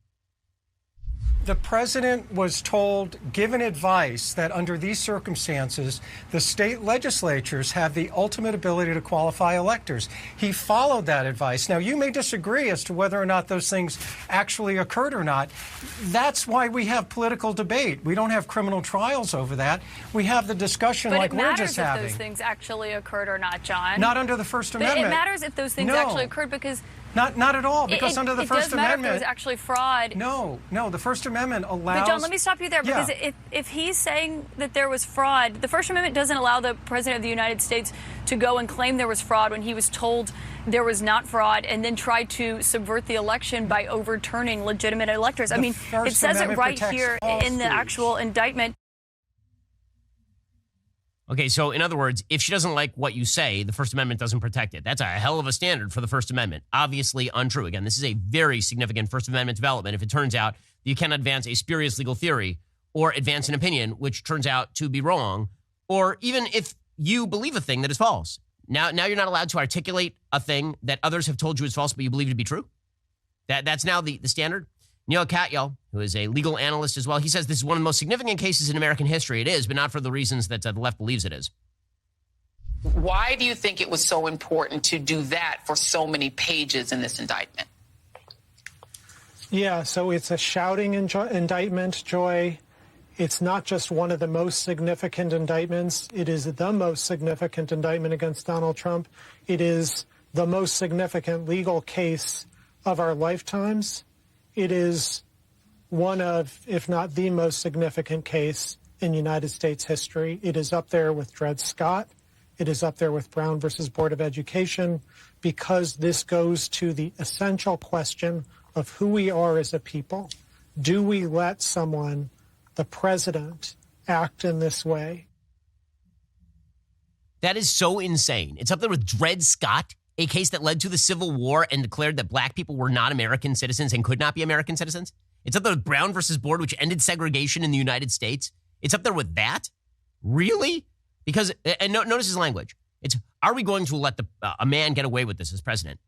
The president was told, given advice, that under these circumstances, the state legislatures have the ultimate ability to qualify electors. He followed that advice. Now, you may disagree as to whether or not those things actually occurred or not. That's why we have political debate. We don't have criminal trials over that. We have the discussion like we're just having. But it matters if those things actually occurred or not, John. Not under the First Amendment. But it matters if those things actually occurred because... Not at all, because under the First Amendment... It does matter if there was actually fraud. No, the First Amendment allows... But John, let me stop you there, because if he's saying that there was fraud, the First Amendment doesn't allow the President of the United States to go and claim there was fraud when he was told there was not fraud and then try to subvert the election by overturning legitimate electors. I mean, it says it right here in the actual indictment. Okay, so in other words, if she doesn't like what you say, the First Amendment doesn't protect it. That's a hell of a standard for the First Amendment. Obviously untrue. Again, this is a very significant First Amendment development if it turns out that you cannot advance a spurious legal theory or advance an opinion which turns out to be wrong, or even if you believe a thing that is false. Now you're not allowed to articulate a thing that others have told you is false but you believe to be true. That's now the standard. Neil Katyal, who is a legal analyst as well, he says this is one of the most significant cases in American history. It is, but not for the reasons that the left believes it is. Why do you think it was so important to do that for so many pages in this indictment? Yeah, so it's a shouting indictment, Joy. It's not just one of the most significant indictments. It is the most significant indictment against Donald Trump. It is the most significant legal case of our lifetimes. It is one of, if not the most significant case in United States history. It is up there with Dred Scott. It is up there with Brown versus Board of Education, because this goes to the essential question of who we are as a people. Do we let someone, the president, act in this way? That is so insane. It's up there with Dred Scott, a case that led to the Civil War and declared that black people were not American citizens and could not be American citizens. It's up there with Brown versus Board, which ended segregation in the United States. It's up there with that? Really? Because, and notice his language. It's, are we going to let a man get away with this as president?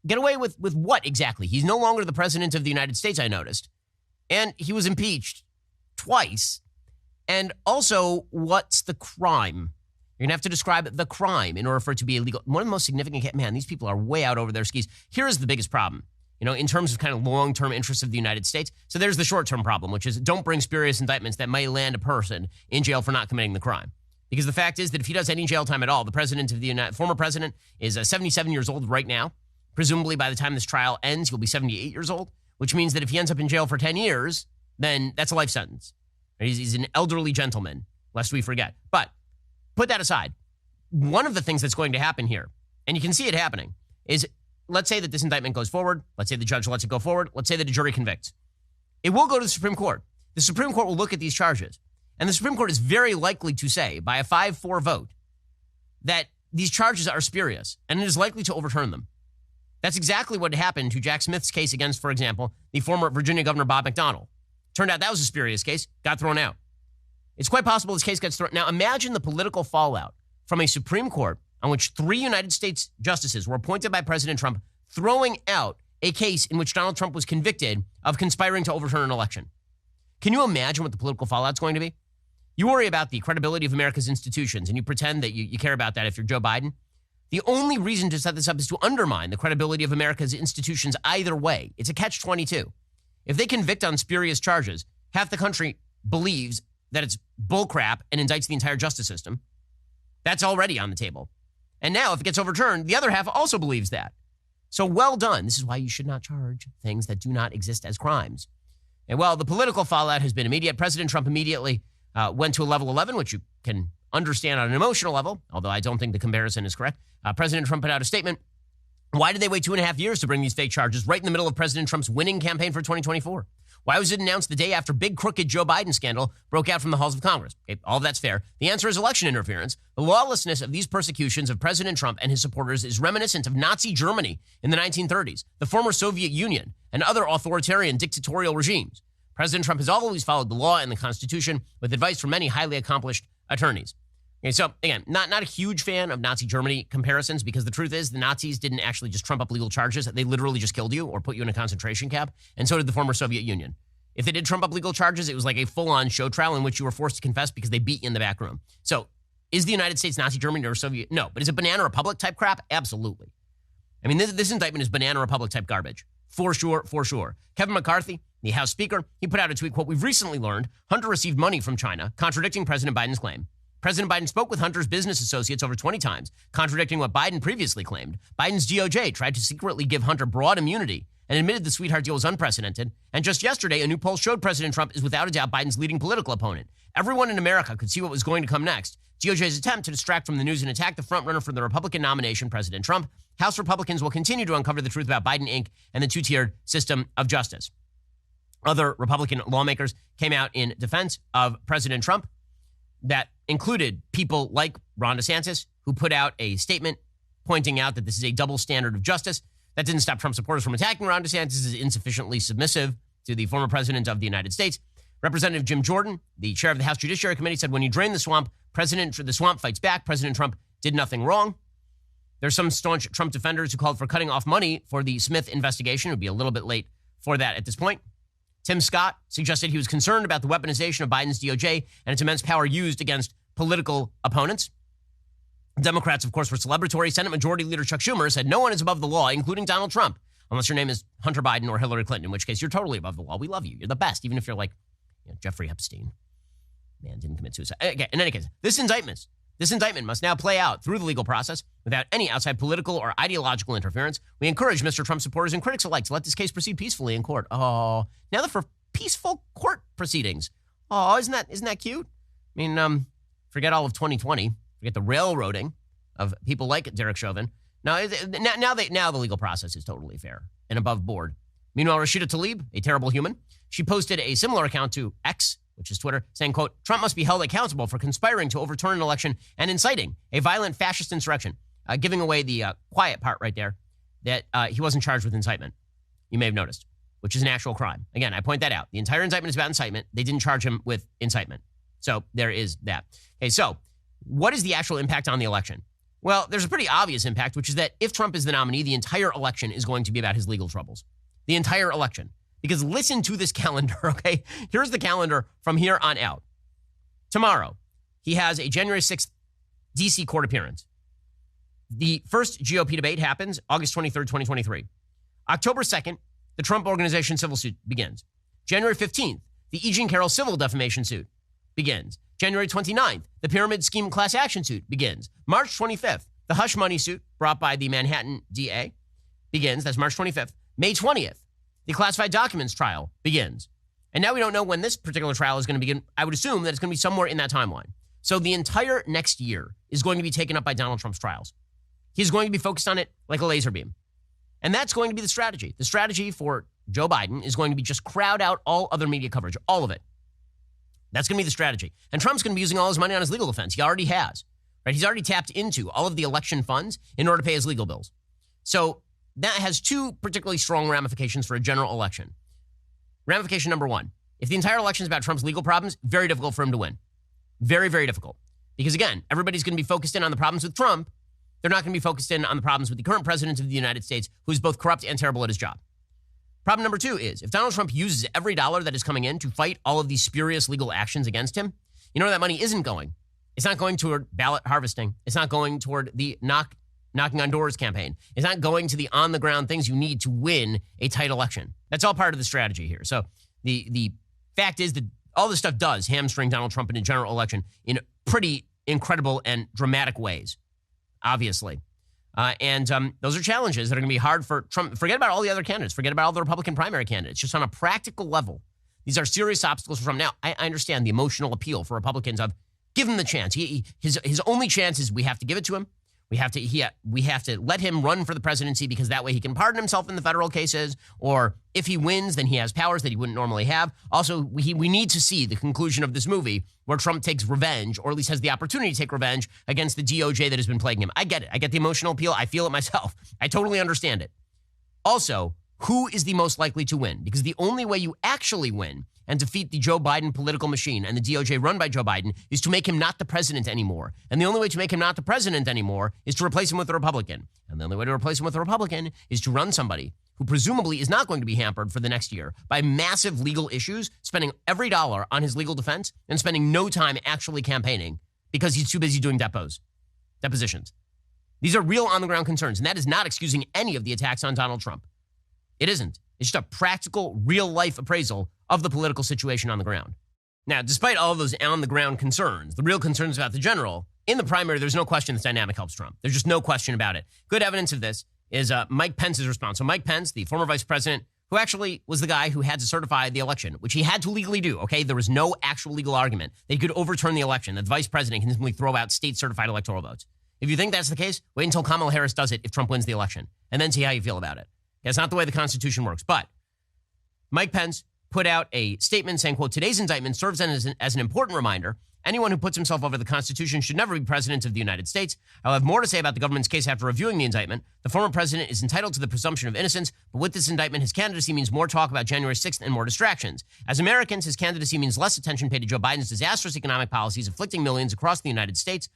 Get away with what exactly? He's no longer the president of the United States, I noticed. And he was impeached twice. And also, what's the crime? You're going to have to describe the crime in order for it to be illegal. One of the most significant, man, these people are way out over their skis. Here is the biggest problem, in terms of kind of long-term interests of the United States. So there's the short-term problem, which is don't bring spurious indictments that may land a person in jail for not committing the crime. Because the fact is that if he does any jail time at all, the president of the former president is 77 years old right now. Presumably by the time this trial ends, he'll be 78 years old, which means that if he ends up in jail for 10 years, then that's a life sentence. He's an elderly gentleman, lest we forget. But put that aside. One of the things that's going to happen here, and you can see it happening, is let's say that this indictment goes forward. Let's say the judge lets it go forward. Let's say that a jury convicts. It will go to the Supreme Court. The Supreme Court will look at these charges. And the Supreme Court is very likely to say, by a 5-4 vote, that these charges are spurious, and it is likely to overturn them. That's exactly what happened to Jack Smith's case against, for example, the former Virginia Governor Bob McDonnell. Turned out that was a spurious case, got thrown out. It's quite possible this case gets thrown. Now, imagine the political fallout from a Supreme Court on which 3 United States justices were appointed by President Trump, throwing out a case in which Donald Trump was convicted of conspiring to overturn an election. Can you imagine what the political fallout's going to be? You worry about the credibility of America's institutions, and you pretend that you care about that if you're Joe Biden. The only reason to set this up is to undermine the credibility of America's institutions either way. It's a catch-22. If they convict on spurious charges, half the country believes that it's bullcrap and indicts the entire justice system. That's already on the table. And now if it gets overturned, the other half also believes that. So well done. This is why you should not charge things that do not exist as crimes. And well, the political fallout has been immediate. President Trump immediately went to a level 11, which you can understand on an emotional level, although I don't think the comparison is correct. President Trump put out a statement. Why did they wait 2.5 years to bring these fake charges right in the middle of President Trump's winning campaign for 2024? Why was it announced the day after big crooked Joe Biden scandal broke out from the halls of Congress? Okay, all of that's fair. The answer is election interference. The lawlessness of these persecutions of President Trump and his supporters is reminiscent of Nazi Germany in the 1930s, the former Soviet Union, and other authoritarian dictatorial regimes. President Trump has always followed the law and the Constitution with advice from many highly accomplished attorneys. Okay, so again, not a huge fan of Nazi Germany comparisons, because the truth is the Nazis didn't actually just trump up legal charges. They literally just killed you or put you in a concentration camp. And so did the former Soviet Union. If they did trump up legal charges, it was like a full-on show trial in which you were forced to confess because they beat you in the back room. So is the United States Nazi Germany or Soviet? No. But is it Banana Republic type crap? Absolutely. I mean, this indictment is Banana Republic type garbage. For sure, for sure. Kevin McCarthy, the House Speaker, he put out a tweet, quote, "We've recently learned Hunter received money from China, contradicting President Biden's claim. President Biden spoke with Hunter's business associates over 20 times, contradicting what Biden previously claimed. Biden's DOJ tried to secretly give Hunter broad immunity and admitted the sweetheart deal was unprecedented. And just yesterday, a new poll showed President Trump is without a doubt Biden's leading political opponent. Everyone in America could see what was going to come next. DOJ's attempt to distract from the news and attack the frontrunner for the Republican nomination, President Trump. House Republicans will continue to uncover the truth about Biden, Inc. and the two-tiered system of justice." Other Republican lawmakers came out in defense of President Trump. That included people like Ron DeSantis, who put out a statement pointing out that this is a double standard of justice. That didn't stop Trump supporters from attacking Ron DeSantis as insufficiently submissive to the former president of the United States. Representative Jim Jordan, the chair of the House Judiciary Committee, said, "When you drain the swamp, the swamp fights back. President Trump did nothing wrong." There's some staunch Trump defenders who called for cutting off money for the Smith investigation. It would be a little bit late for that at this point. Tim Scott suggested he was concerned about the weaponization of Biden's DOJ and its immense power used against political opponents. Democrats, of course, were celebratory. Senate Majority Leader Chuck Schumer said no one is above the law, including Donald Trump, unless your name is Hunter Biden or Hillary Clinton, in which case you're totally above the law. We love you. You're the best, even if you're like Jeffrey Epstein. Man, didn't commit suicide. Okay, in any case, this indictment must now play out through the legal process without any outside political or ideological interference. We encourage Mr. Trump supporters and critics alike to let this case proceed peacefully in court. Oh, now they're for peaceful court proceedings. Oh, isn't that cute? I mean, forget all of 2020. Forget the railroading of people like Derek Chauvin. Now the legal process is totally fair and above board. Meanwhile, Rashida Tlaib, a terrible human, she posted a similar account to X, which is Twitter, saying, quote, "Trump must be held accountable for conspiring to overturn an election and inciting a violent fascist insurrection," giving away the quiet part right there, that he wasn't charged with incitement. You may have noticed, which is an actual crime. Again, I point that out. The entire indictment is about incitement. They didn't charge him with incitement. So there is that. Okay, so what is the actual impact on the election? Well, there's a pretty obvious impact, which is that if Trump is the nominee, the entire election is going to be about his legal troubles. The entire election. Because listen to this calendar, okay? Here's the calendar from here on out. Tomorrow, he has a January 6th D.C. court appearance. The first GOP debate happens August 23rd, 2023. October 2nd, the Trump Organization civil suit begins. January 15th, the E. Jean Carroll civil defamation suit begins. January 29th, the Pyramid Scheme class action suit begins. March 25th, the hush money suit brought by the Manhattan DA begins. That's March 25th. May 20th, the classified documents trial begins. And now we don't know when this particular trial is going to begin. I would assume that it's going to be somewhere in that timeline. So the entire next year is going to be taken up by Donald Trump's trials. He's going to be focused on it like a laser beam. And that's going to be the strategy. The strategy for Joe Biden is going to be just crowd out all other media coverage, all of it. That's going to be the strategy. And Trump's going to be using all his money on his legal defense. He already has. Right? He's already tapped into all of the election funds in order to pay his legal bills. So that has two particularly strong ramifications for a general election. Ramification number one, if the entire election is about Trump's legal problems, very difficult for him to win. Very, very difficult. Because again, everybody's going to be focused in on the problems with Trump. They're not going to be focused in on the problems with the current president of the United States, who's both corrupt and terrible at his job. Problem number two is, if Donald Trump uses every dollar that is coming in to fight all of these spurious legal actions against him, you know where that money isn't going. It's not going toward ballot harvesting. It's not going toward the knocking on doors campaign. It's not going to the on-the-ground things you need to win a tight election. That's all part of the strategy here. So the fact is that all this stuff does hamstring Donald Trump in a general election in pretty incredible and dramatic ways. obviously. And those are challenges that are going to be hard for Trump. Forget about all the other candidates. Forget about all the Republican primary candidates. Just on a practical level, these are serious obstacles for Trump. Now, I understand the emotional appeal for Republicans of give him the chance. His only chance is we have to give it to him. We have to let him run for the presidency because that way he can pardon himself in the federal cases. Or if he wins, then he has powers that he wouldn't normally have. Also, we need to see the conclusion of this movie where Trump takes revenge, or at least has the opportunity to take revenge against the DOJ that has been plaguing him. I get it. I get the emotional appeal. I feel it myself. I totally understand it. Also, who is the most likely to win? Because the only way you actually win and defeat the Joe Biden political machine and the DOJ run by Joe Biden is to make him not the president anymore. And the only way to make him not the president anymore is to replace him with a Republican. And the only way to replace him with a Republican is to run somebody who presumably is not going to be hampered for the next year by massive legal issues, spending every dollar on his legal defense and spending no time actually campaigning because he's too busy doing depositions. These are real on-the-ground concerns, and that is not excusing any of the attacks on Donald Trump. It isn't. It's just a practical, real-life appraisal of the political situation on the ground. Now, despite all of those on-the-ground concerns, the real concerns about the general, in the primary, there's no question this dynamic helps Trump. There's just no question about it. Good evidence of this is Mike Pence's response. So Mike Pence, the former vice president, who actually was the guy who had to certify the election, which he had to legally do, okay? There was no actual legal argument that he could overturn the election, that the vice president can simply throw out state-certified electoral votes. If you think that's the case, wait until Kamala Harris does it if Trump wins the election, and then see how you feel about it. That's not the way the Constitution works. But Mike Pence put out a statement saying, quote, today's indictment serves as an important reminder. Anyone who puts himself over the Constitution should never be president of the United States. I'll have more to say about the government's case after reviewing the indictment. The former president is entitled to the presumption of innocence, but with this indictment, his candidacy means more talk about January 6th and more distractions. As Americans, his candidacy means less attention paid to Joe Biden's disastrous economic policies afflicting millions across the United States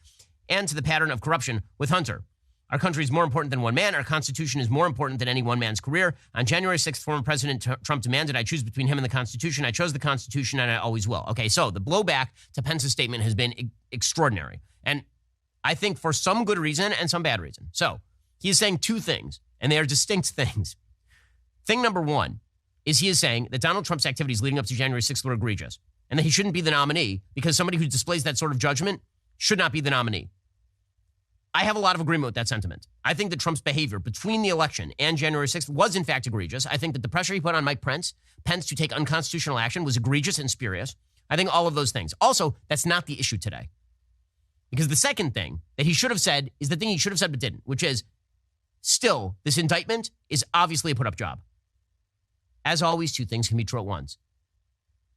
and to the pattern of corruption with Hunter. Our country is more important than one man. Our Constitution is more important than any one man's career. On January 6th, former President Trump demanded I choose between him and the Constitution. I chose the Constitution, and I always will. Okay, so the blowback to Pence's statement has been extraordinary. And I think for some good reason and some bad reason. So he is saying two things, and they are distinct things. Thing number one is he is saying that Donald Trump's activities leading up to January 6th were egregious, and that he shouldn't be the nominee because somebody who displays that sort of judgment should not be the nominee. I have a lot of agreement with that sentiment. I think that Trump's behavior between the election and January 6th was in fact egregious. I think that the pressure he put on Mike Pence to take unconstitutional action was egregious and spurious. I think all of those things. Also, that's not the issue today. Because the second thing that he should have said is the thing he should have said but didn't, which is still, this indictment is obviously a put-up job. As always, two things can be true at once.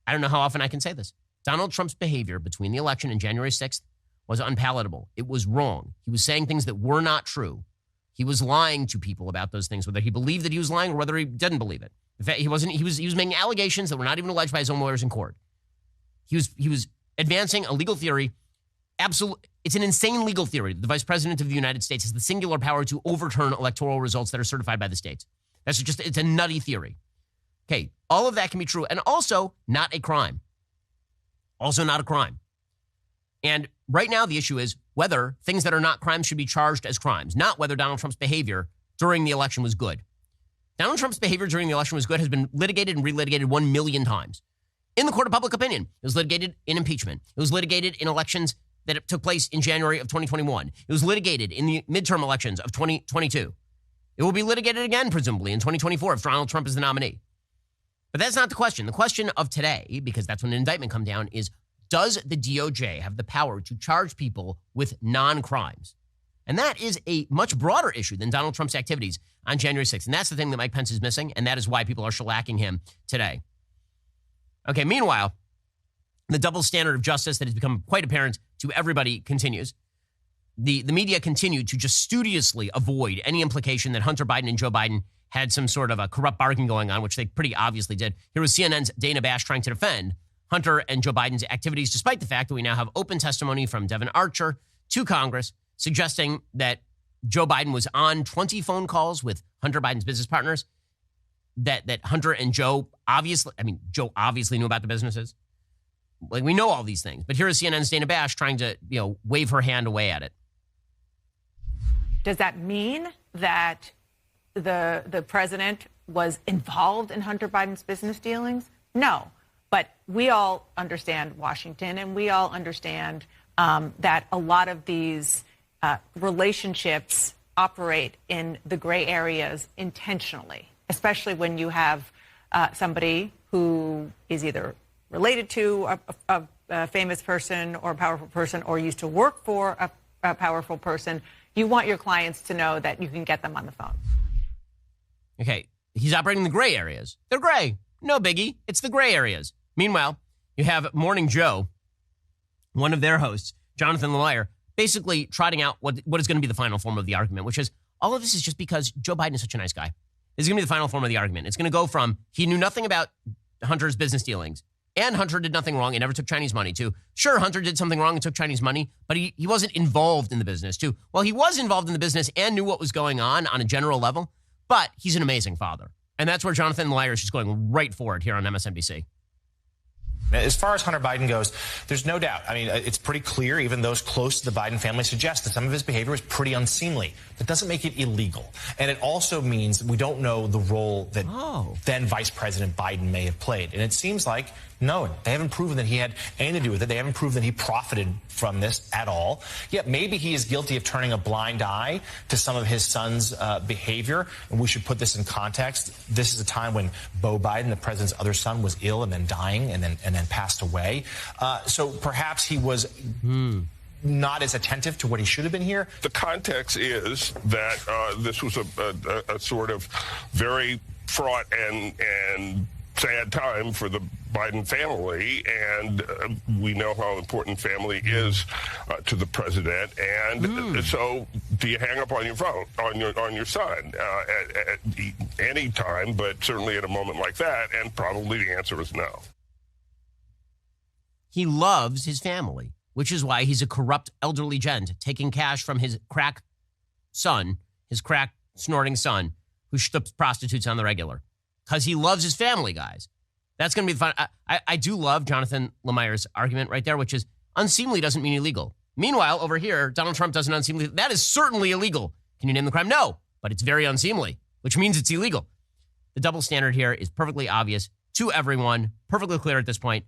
I don't know how often I can say this. Donald Trump's behavior between the election and January 6th was unpalatable. It was wrong. He was saying things that were not true. He was lying to people about those things, whether he believed that he was lying or whether he didn't believe it. In fact, he was making allegations that were not even alleged by his own lawyers in court. He was advancing a legal theory. It's an insane legal theory. The vice president of the United States has the singular power to overturn electoral results that are certified by the states. It's a nutty theory. Okay, all of that can be true, and also not a crime. Also not a crime. And right now, the issue is whether things that are not crimes should be charged as crimes, not whether Donald Trump's behavior during the election was good. Donald Trump's behavior during the election was good has been litigated and relitigated 1 million times. In the court of public opinion, it was litigated in impeachment. It was litigated in elections that took place in January of 2021. It was litigated in the midterm elections of 2022. It will be litigated again, presumably, in 2024 if Donald Trump is the nominee. But that's not the question. The question of today, because that's when an indictment comes down, is does the DOJ have the power to charge people with non-crimes? And that is a much broader issue than Donald Trump's activities on January 6th. And that's the thing that Mike Pence is missing, and that is why people are shellacking him today. Okay, meanwhile, the double standard of justice that has become quite apparent to everybody continues. The media continued to just studiously avoid any implication that Hunter Biden and Joe Biden had some sort of a corrupt bargain going on, which they pretty obviously did. Here was CNN's Dana Bash trying to defend Hunter and Joe Biden's activities, despite the fact that we now have open testimony from Devin Archer to Congress suggesting that Joe Biden was on 20 phone calls with Hunter Biden's business partners, that Hunter and Joe Joe obviously knew about the businesses. Like, we know all these things, but here is CNN's Dana Bash trying to, wave her hand away at it. Does that mean that the president was involved in Hunter Biden's business dealings? No. But we all understand Washington, and we all understand that a lot of these relationships operate in the gray areas intentionally, especially when you have somebody who is either related to a famous person or a powerful person or used to work for a powerful person. You want your clients to know that you can get them on the phone. Okay, he's operating in the gray areas. They're gray. No biggie. It's the gray areas. Meanwhile, you have Morning Joe, one of their hosts, Jonathan Lemire, basically trotting out what is going to be the final form of the argument, which is all of this is just because Joe Biden is such a nice guy. This is going to be the final form of the argument. It's going to go from he knew nothing about Hunter's business dealings and Hunter did nothing wrong and never took Chinese money, to sure, Hunter did something wrong and took Chinese money, but he wasn't involved in the business, to well, he was involved in the business and knew what was going on a general level, but he's an amazing father. And that's where Jonathan Lemire is just going right for it here on MSNBC. As far as Hunter Biden goes, there's no doubt. I mean, it's pretty clear, even those close to the Biden family suggest that some of his behavior was pretty unseemly. That doesn't make it illegal. And it also means we don't know the role that then Vice President Biden may have played. And it seems like, no, they haven't proven that he had anything to do with it. They haven't proven that he profited from this at all. Yet maybe he is guilty of turning a blind eye to some of his son's behavior. And we should put this in context. This is a time when Beau Biden, the president's other son, was ill and then dying and then passed away. So perhaps he was not as attentive to what he should have been here. The context is that this was a sort of very fraught and sad time for the Biden family, and we know how important family is to the president. And so, do you hang up on your phone on your son at any time, but certainly at a moment like that? And probably the answer is no. He loves his family, which is why he's a corrupt elderly gent taking cash from his crack son, his crack snorting son, who schleps prostitutes on the regular. Because he loves his family, guys. That's going to be fun. I do love Jonathan Lemire's argument right there, which is unseemly doesn't mean illegal. Meanwhile, over here, Donald Trump does an unseemly. That is certainly illegal. Can you name the crime? No, but it's very unseemly, which means it's illegal. The double standard here is perfectly obvious to everyone, perfectly clear at this point.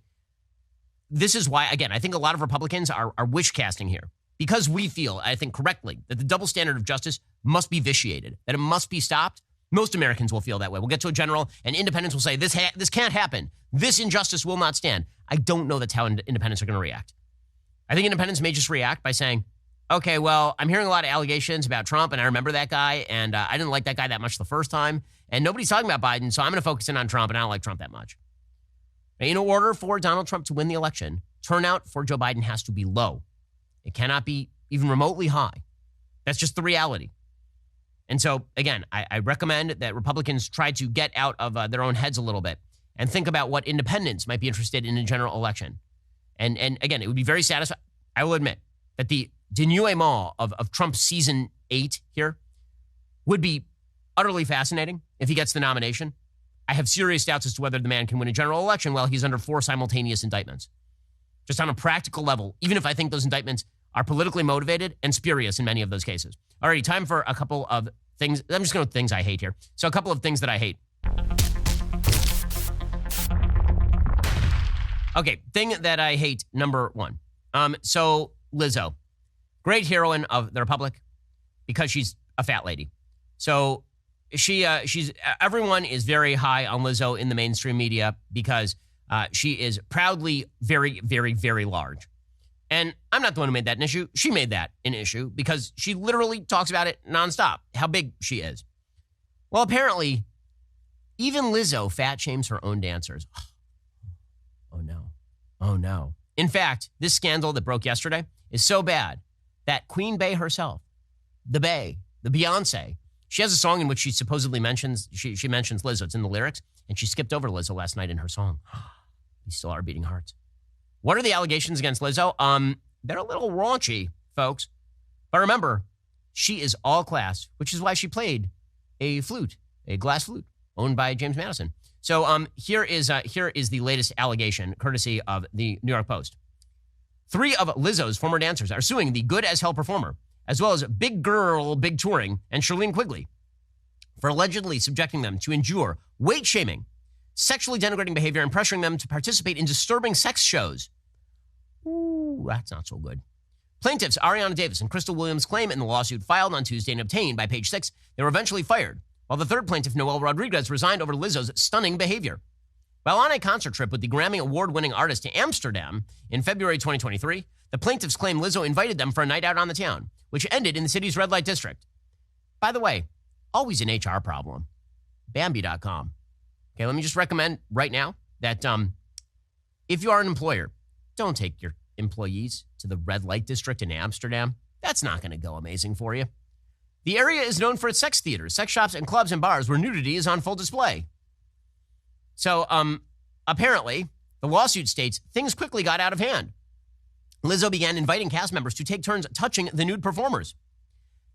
This is why, again, I think a lot of Republicans are wish casting here because we feel, I think correctly, that the double standard of justice must be vitiated, that it must be stopped. Most Americans will feel that way. We'll get to a general, and independents will say, this can't happen. This injustice will not stand. I don't know that's how independents are going to react. I think independents may just react by saying, okay, well, I'm hearing a lot of allegations about Trump, and I remember that guy, and I didn't like that guy that much the first time, and nobody's talking about Biden, so I'm going to focus in on Trump, and I don't like Trump that much. In order for Donald Trump to win the election, turnout for Joe Biden has to be low. It cannot be even remotely high. That's just the reality. And so, again, I recommend that Republicans try to get out of their own heads a little bit and think about what independents might be interested in a general election. And again, it would be very satisfying. I will admit that the denouement of Trump's season 8 here would be utterly fascinating if he gets the nomination. I have serious doubts as to whether the man can win a general election while he's under 4 simultaneous indictments. Just on a practical level, even if I think those indictments are politically motivated and spurious in many of those cases. All right, time for a couple of things. I'm just going with things I hate here. So a couple of things that I hate. Okay, thing that I hate, number 1. So Lizzo, great heroine of the Republic because she's a fat lady. So she's everyone is very high on Lizzo in the mainstream media because she is proudly very, very, very large. And I'm not the one who made that an issue. She made that an issue because she literally talks about it nonstop, how big she is. Well, apparently, even Lizzo fat shames her own dancers. Oh, no. Oh, no. In fact, this scandal that broke yesterday is so bad that Queen Bey herself, the Beyonce, she has a song in which she supposedly mentions, she mentions Lizzo. It's in the lyrics, and she skipped over Lizzo last night in her song. These still are beating hearts. What are the allegations against Lizzo? They're a little raunchy, folks. But remember, she is all class, which is why she played a flute, a glass flute, owned by James Madison. So here is the latest allegation, courtesy of the New York Post. 3 of Lizzo's former dancers are suing the Good as Hell performer, as well as Big Girl, Big Touring, and Charlene Quigley, for allegedly subjecting them to endure weight shaming, sexually denigrating behavior, and pressuring them to participate in disturbing sex shows. Ooh, that's not so good. Plaintiffs Ariana Davis and Crystal Williams claim in the lawsuit filed on Tuesday and obtained by Page Six they were eventually fired, while the third plaintiff, Noel Rodriguez, resigned over Lizzo's stunning behavior. While on a concert trip with the Grammy Award-winning artist to Amsterdam in February 2023, the plaintiffs claim Lizzo invited them for a night out on the town, which ended in the city's red light district. By the way, always an HR problem. Bambi.com. Okay, let me just recommend right now that if you are an employer, don't take your employees to the red light district in Amsterdam. That's not going to go amazing for you. The area is known for its sex theaters, sex shops, and clubs and bars where nudity is on full display. So, apparently, the lawsuit states things quickly got out of hand. Lizzo began inviting cast members to take turns touching the nude performers.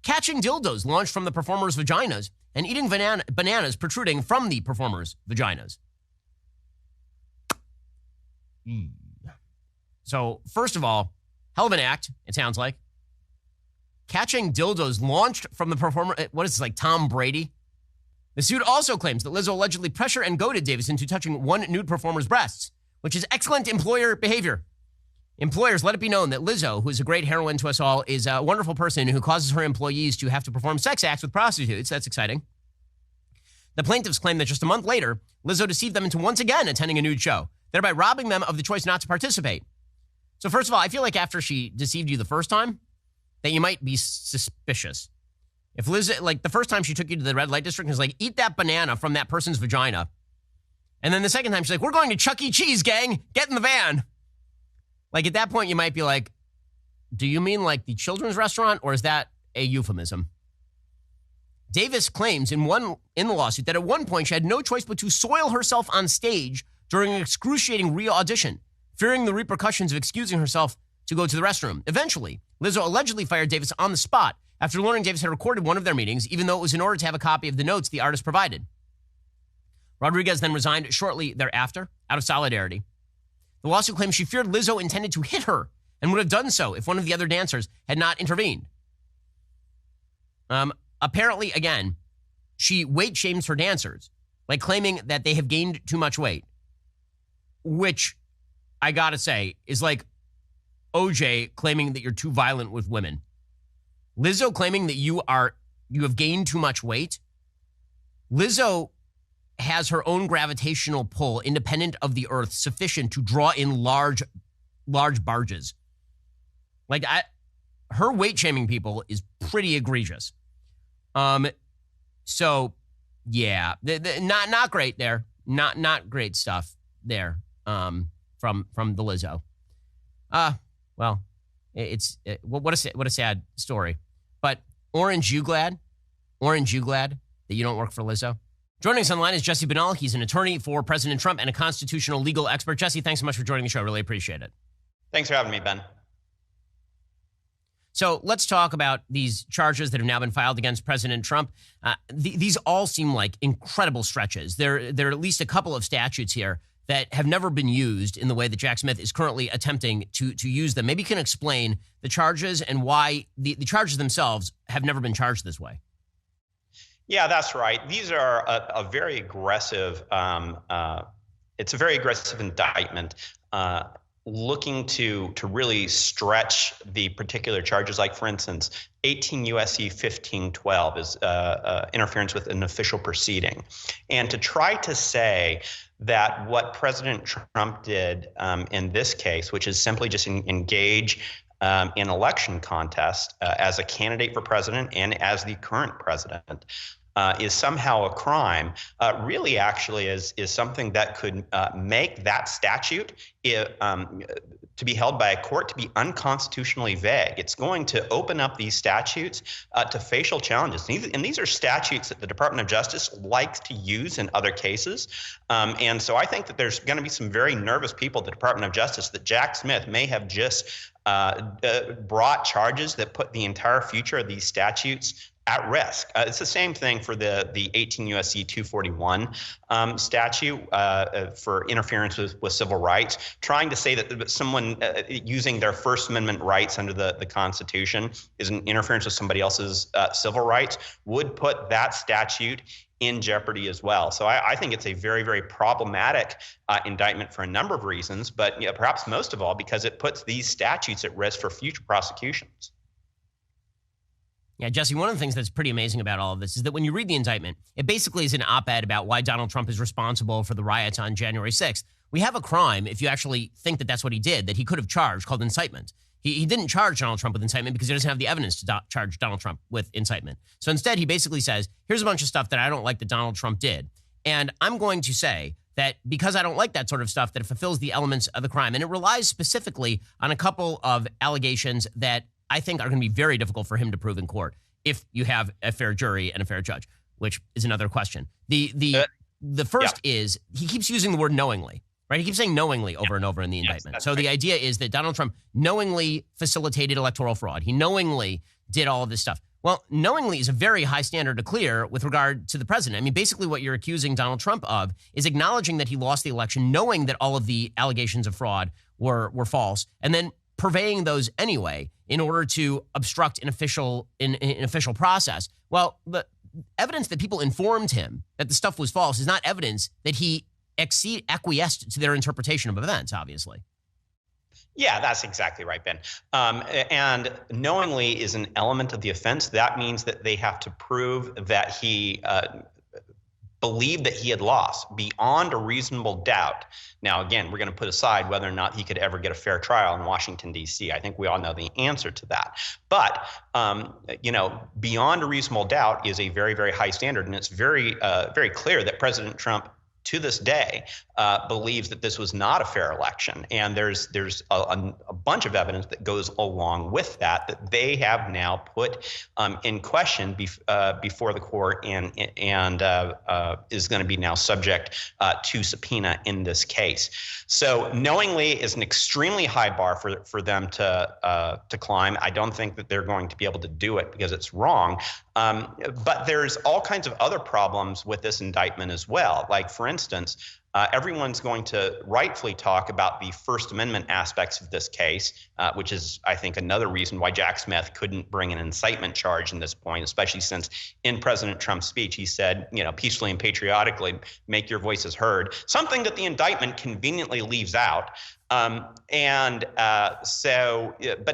Catching dildos launched from the performers' vaginas and eating bananas protruding from the performers' vaginas. So, first of all, hell of an act, it sounds like. Catching dildos launched from the performer, what is this, like Tom Brady? The suit also claims that Lizzo allegedly pressured and goaded Davis into touching one nude performer's breasts, which is excellent employer behavior. Employers, let it be known that Lizzo, who is a great heroine to us all, is a wonderful person who causes her employees to have to perform sex acts with prostitutes. That's exciting. The plaintiffs claim that just a month later, Lizzo deceived them into once again attending a nude show, thereby robbing them of the choice not to participate. So first of all, I feel like after she deceived you the first time, that you might be suspicious. If Liz, like the first time she took you to the red light district and was like, eat that banana from that person's vagina. And then the second time she's like, we're going to Chuck E. Cheese, gang. Get in the van. Like at that point, you might be like, do you mean like the children's restaurant or is that a euphemism? Davis claims in the lawsuit that at one point she had no choice but to soil herself on stage during an excruciating re-audition, fearing the repercussions of excusing herself to go to the restroom. Eventually, Lizzo allegedly fired Davis on the spot after learning Davis had recorded one of their meetings, even though it was in order to have a copy of the notes the artist provided. Rodriguez then resigned shortly thereafter, out of solidarity. The lawsuit claims she feared Lizzo intended to hit her and would have done so if one of the other dancers had not intervened. Apparently, again, she weight shames her dancers, like claiming that they have gained too much weight, which I gotta say is like OJ claiming that you're too violent with women. Lizzo claiming that you have gained too much weight. Lizzo has her own gravitational pull independent of the earth sufficient to draw in large barges. Like her weight shaming people is pretty egregious. So yeah, not great there. Not great stuff there. From the Lizzo. Well, what a sad story. But Orange, you glad that you don't work for Lizzo? Joining us online is Jesse Banal. He's an attorney for President Trump and a constitutional legal expert. Jesse, thanks so much for joining the show. I really appreciate it. Thanks for having me, Ben. So let's talk about these charges that have now been filed against President Trump. These all seem like incredible stretches. There are at least a couple of statutes here that have never been used in the way that Jack Smith is currently attempting to use them. Maybe you can explain the charges and why the charges themselves have never been charged this way. Yeah, that's right. These are a very aggressive, it's a very aggressive indictment looking to really stretch the particular charges. Like, for instance, 18 U.S.C. 1512 is interference with an official proceeding. And to try to say that what President Trump did in this case, which is simply just engage in election contest as a candidate for president and as the current president, is somehow a crime, really actually is something that could make that statute to be held by a court to be unconstitutionally vague. It's going to open up these statutes to facial challenges. And these are statutes that the Department of Justice likes to use in other cases. And so I think that there's going to be some very nervous people at the Department of Justice that Jack Smith may have just brought charges that put the entire future of these statutes at risk. It's the same thing for the 18 U.S.C. 241 statute for interference with civil rights. Trying to say that someone using their First Amendment rights under the Constitution is an interference with somebody else's civil rights would put that statute in jeopardy as well. So I think it's a very, very problematic indictment for a number of reasons, but perhaps most of all because it puts these statutes at risk for future prosecutions. Yeah, Jesse, one of the things that's pretty amazing about all of this is that when you read the indictment, it basically is an op-ed about why Donald Trump is responsible for the riots on January 6th. We have a crime, if you actually think that that's what he did, that he could have charged, called incitement. He didn't charge Donald Trump with incitement because he doesn't have the evidence to charge Donald Trump with incitement. So instead, he basically says, here's a bunch of stuff that I don't like that Donald Trump did. And I'm going to say that because I don't like that sort of stuff, that it fulfills the elements of the crime. And it relies specifically on a couple of allegations that I think are going to be very difficult for him to prove in court if you have a fair jury and a fair judge, which is another question. The first is he keeps using the word knowingly, right? He keeps saying knowingly over and over in the indictment. So the idea is that Donald Trump knowingly facilitated electoral fraud. He knowingly did all of this stuff. Well, knowingly is a very high standard to clear with regard to the president. I mean, basically what you're accusing Donald Trump of is acknowledging that he lost the election, knowing that all of the allegations of fraud were false, and then purveying those anyway in order to obstruct an official process. Well, the evidence that people informed him that the stuff was false is not evidence that he acquiesced to their interpretation of events, obviously. Yeah, that's exactly right, Ben. And knowingly is an element of the offense. That means that they have to prove that he believed that he had lost beyond a reasonable doubt. Now, again, we're going to put aside whether or not he could ever get a fair trial in Washington, D.C. I think we all know the answer to that. But, beyond a reasonable doubt is a very, very high standard. And it's very, very clear that President Trump, to this day, believes that this was not a fair election. And there's a bunch of evidence that goes along with that they have now put in question before the court and is going to be now subject to subpoena in this case. So knowingly is an extremely high bar for them to climb. I don't think that they're going to be able to do it because it's wrong. But there's all kinds of other problems with this indictment as well. Like, for instance, everyone's going to rightfully talk about the First Amendment aspects of this case, which is, I think, another reason why Jack Smith couldn't bring an incitement charge in this point, especially since in President Trump's speech, he said, peacefully and patriotically, make your voices heard, something that the indictment conveniently leaves out. But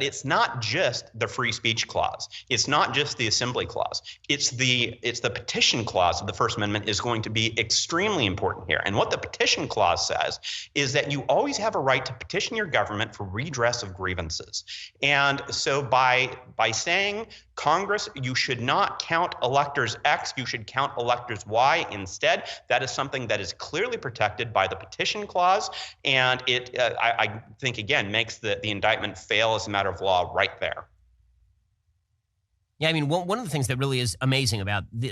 it's not just the free speech clause. It's not just the assembly clause. It's the petition clause of the First Amendment is going to be extremely important here. And what the petition clause says is that you always have a right to petition your government for redress of grievances. And so by saying, Congress, you should not count electors X, you should count electors Y instead, that is something that is clearly protected by the petition clause. And it, I think, again, makes the indictment fail as a matter of law right there. Yeah, I mean, one of the things that really is amazing about the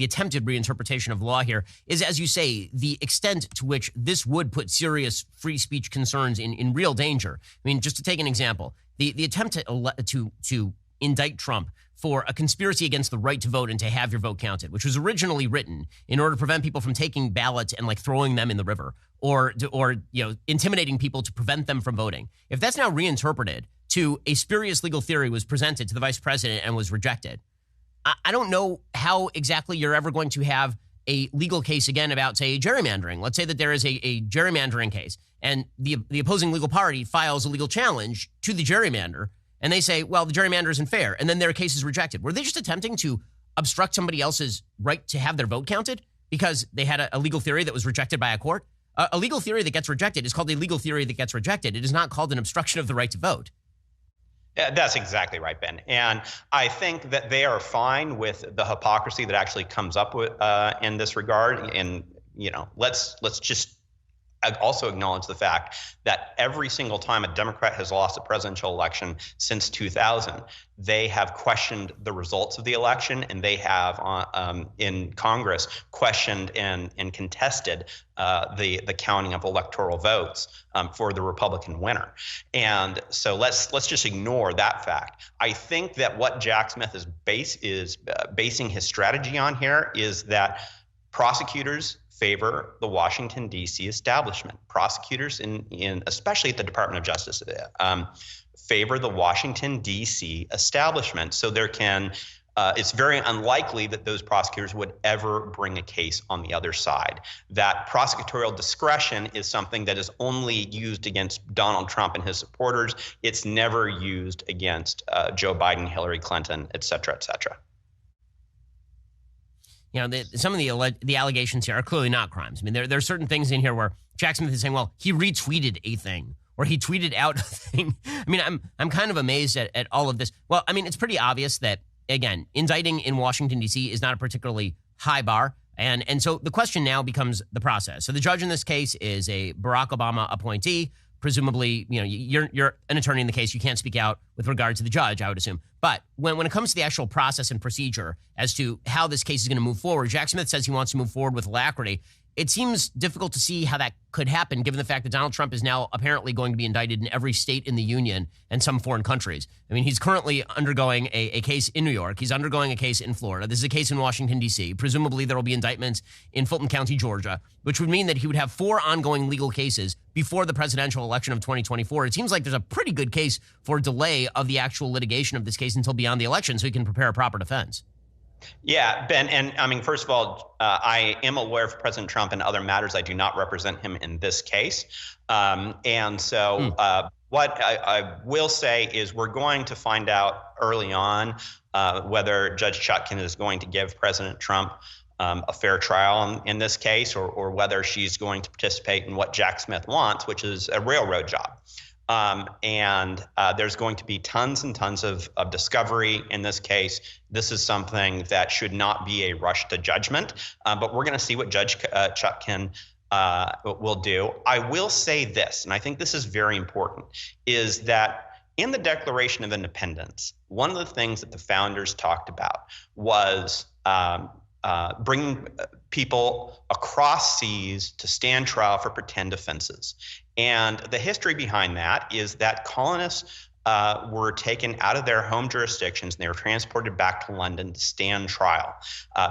attempted reinterpretation of law here is, as you say, the extent to which this would put serious free speech concerns in real danger. I mean, just to take an example, the attempt to indict Trump for a conspiracy against the right to vote and to have your vote counted, which was originally written in order to prevent people from taking ballots and throwing them in the river or intimidating people to prevent them from voting. If that's now reinterpreted to a spurious legal theory was presented to the vice president and was rejected, I don't know how exactly you're ever going to have a legal case again about, say, gerrymandering. Let's say that there is a gerrymandering case and the opposing legal party files a legal challenge to the gerrymander. And they say, well, the gerrymander isn't fair. And then their case is rejected. Were they just attempting to obstruct somebody else's right to have their vote counted because they had a legal theory that was rejected by a court? A legal theory that gets rejected is called a legal theory that gets rejected. It is not called an obstruction of the right to vote. Yeah, that's exactly right, Ben. And I think that they are fine with the hypocrisy that actually comes up with in this regard. And, let's just also acknowledge the fact that every single time a Democrat has lost a presidential election since 2000, they have questioned the results of the election, and they have in Congress questioned and contested the counting of electoral votes for the Republican winner. And so let's just ignore that fact. I think that what Jack Smith is basing his strategy on here is that prosecutors favor the Washington, D.C. establishment. Prosecutors, especially at the Department of Justice, favor the Washington, D.C. establishment. So it's very unlikely that those prosecutors would ever bring a case on the other side. That prosecutorial discretion is something that is only used against Donald Trump and his supporters. It's never used against Joe Biden, Hillary Clinton, et cetera, et cetera. Some of the allegations here are clearly not crimes. I mean, there are certain things in here where Jack Smith is saying, well, he retweeted a thing or he tweeted out a thing. I mean, I'm kind of amazed at all of this. Well, I mean, it's pretty obvious that, again, indicting in Washington, D.C. is not a particularly high bar. And so the question now becomes the process. So the judge in this case is a Barack Obama appointee. Presumably, you're an attorney in the case. You can't speak out with regard to the judge, I would assume. But when it comes to the actual process and procedure as to how this case is going to move forward, Jack Smith says he wants to move forward with alacrity. It seems difficult to see how that could happen, given the fact that Donald Trump is now apparently going to be indicted in every state in the union and some foreign countries. I mean, he's currently undergoing a case in New York. He's undergoing a case in Florida. This is a case in Washington, D.C. Presumably, there will be indictments in Fulton County, Georgia, which would mean that he would have 4 ongoing legal cases before the presidential election of 2024. It seems like there's a pretty good case for delay of the actual litigation of this case until beyond the election so he can prepare a proper defense. Yeah, Ben, and I mean, first of all, I am aware of President Trump and other matters. I do not represent him in this case. And so what I will say is we're going to find out early on whether Judge Chutkan is going to give President Trump a fair trial in this case, or whether she's going to participate in what Jack Smith wants, which is a railroad job. And there's going to be tons and tons of discovery in this case. This is something that should not be a rush to judgment, but we're going to see what Judge Chutkan will do. I will say this, and I think this is very important, is that in the Declaration of Independence, one of the things that the founders talked about was bringing people across seas to stand trial for pretend offenses. And the history behind that is that colonists were taken out of their home jurisdictions and they were transported back to London to stand trial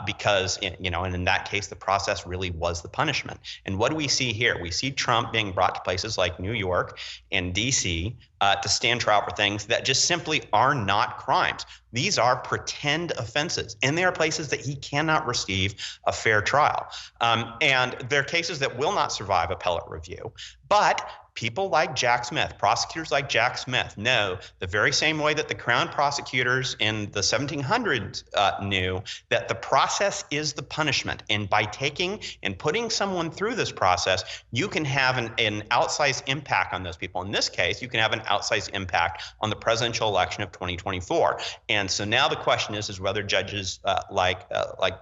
because, and in that case, the process really was the punishment. And what do we see here? We see Trump being brought to places like New York and D.C. To stand trial for things that just simply are not crimes. These are pretend offenses, and they are places that he cannot receive a fair trial. And they're cases that will not survive appellate review. But people like Jack Smith, prosecutors like Jack Smith, know the very same way that the Crown prosecutors in the 1700s knew that the process is the punishment. And by taking and putting someone through this process, you can have an outsized impact on those people. In this case, you can have an outsized impact on the presidential election of 2024. And so now the question is whether judges like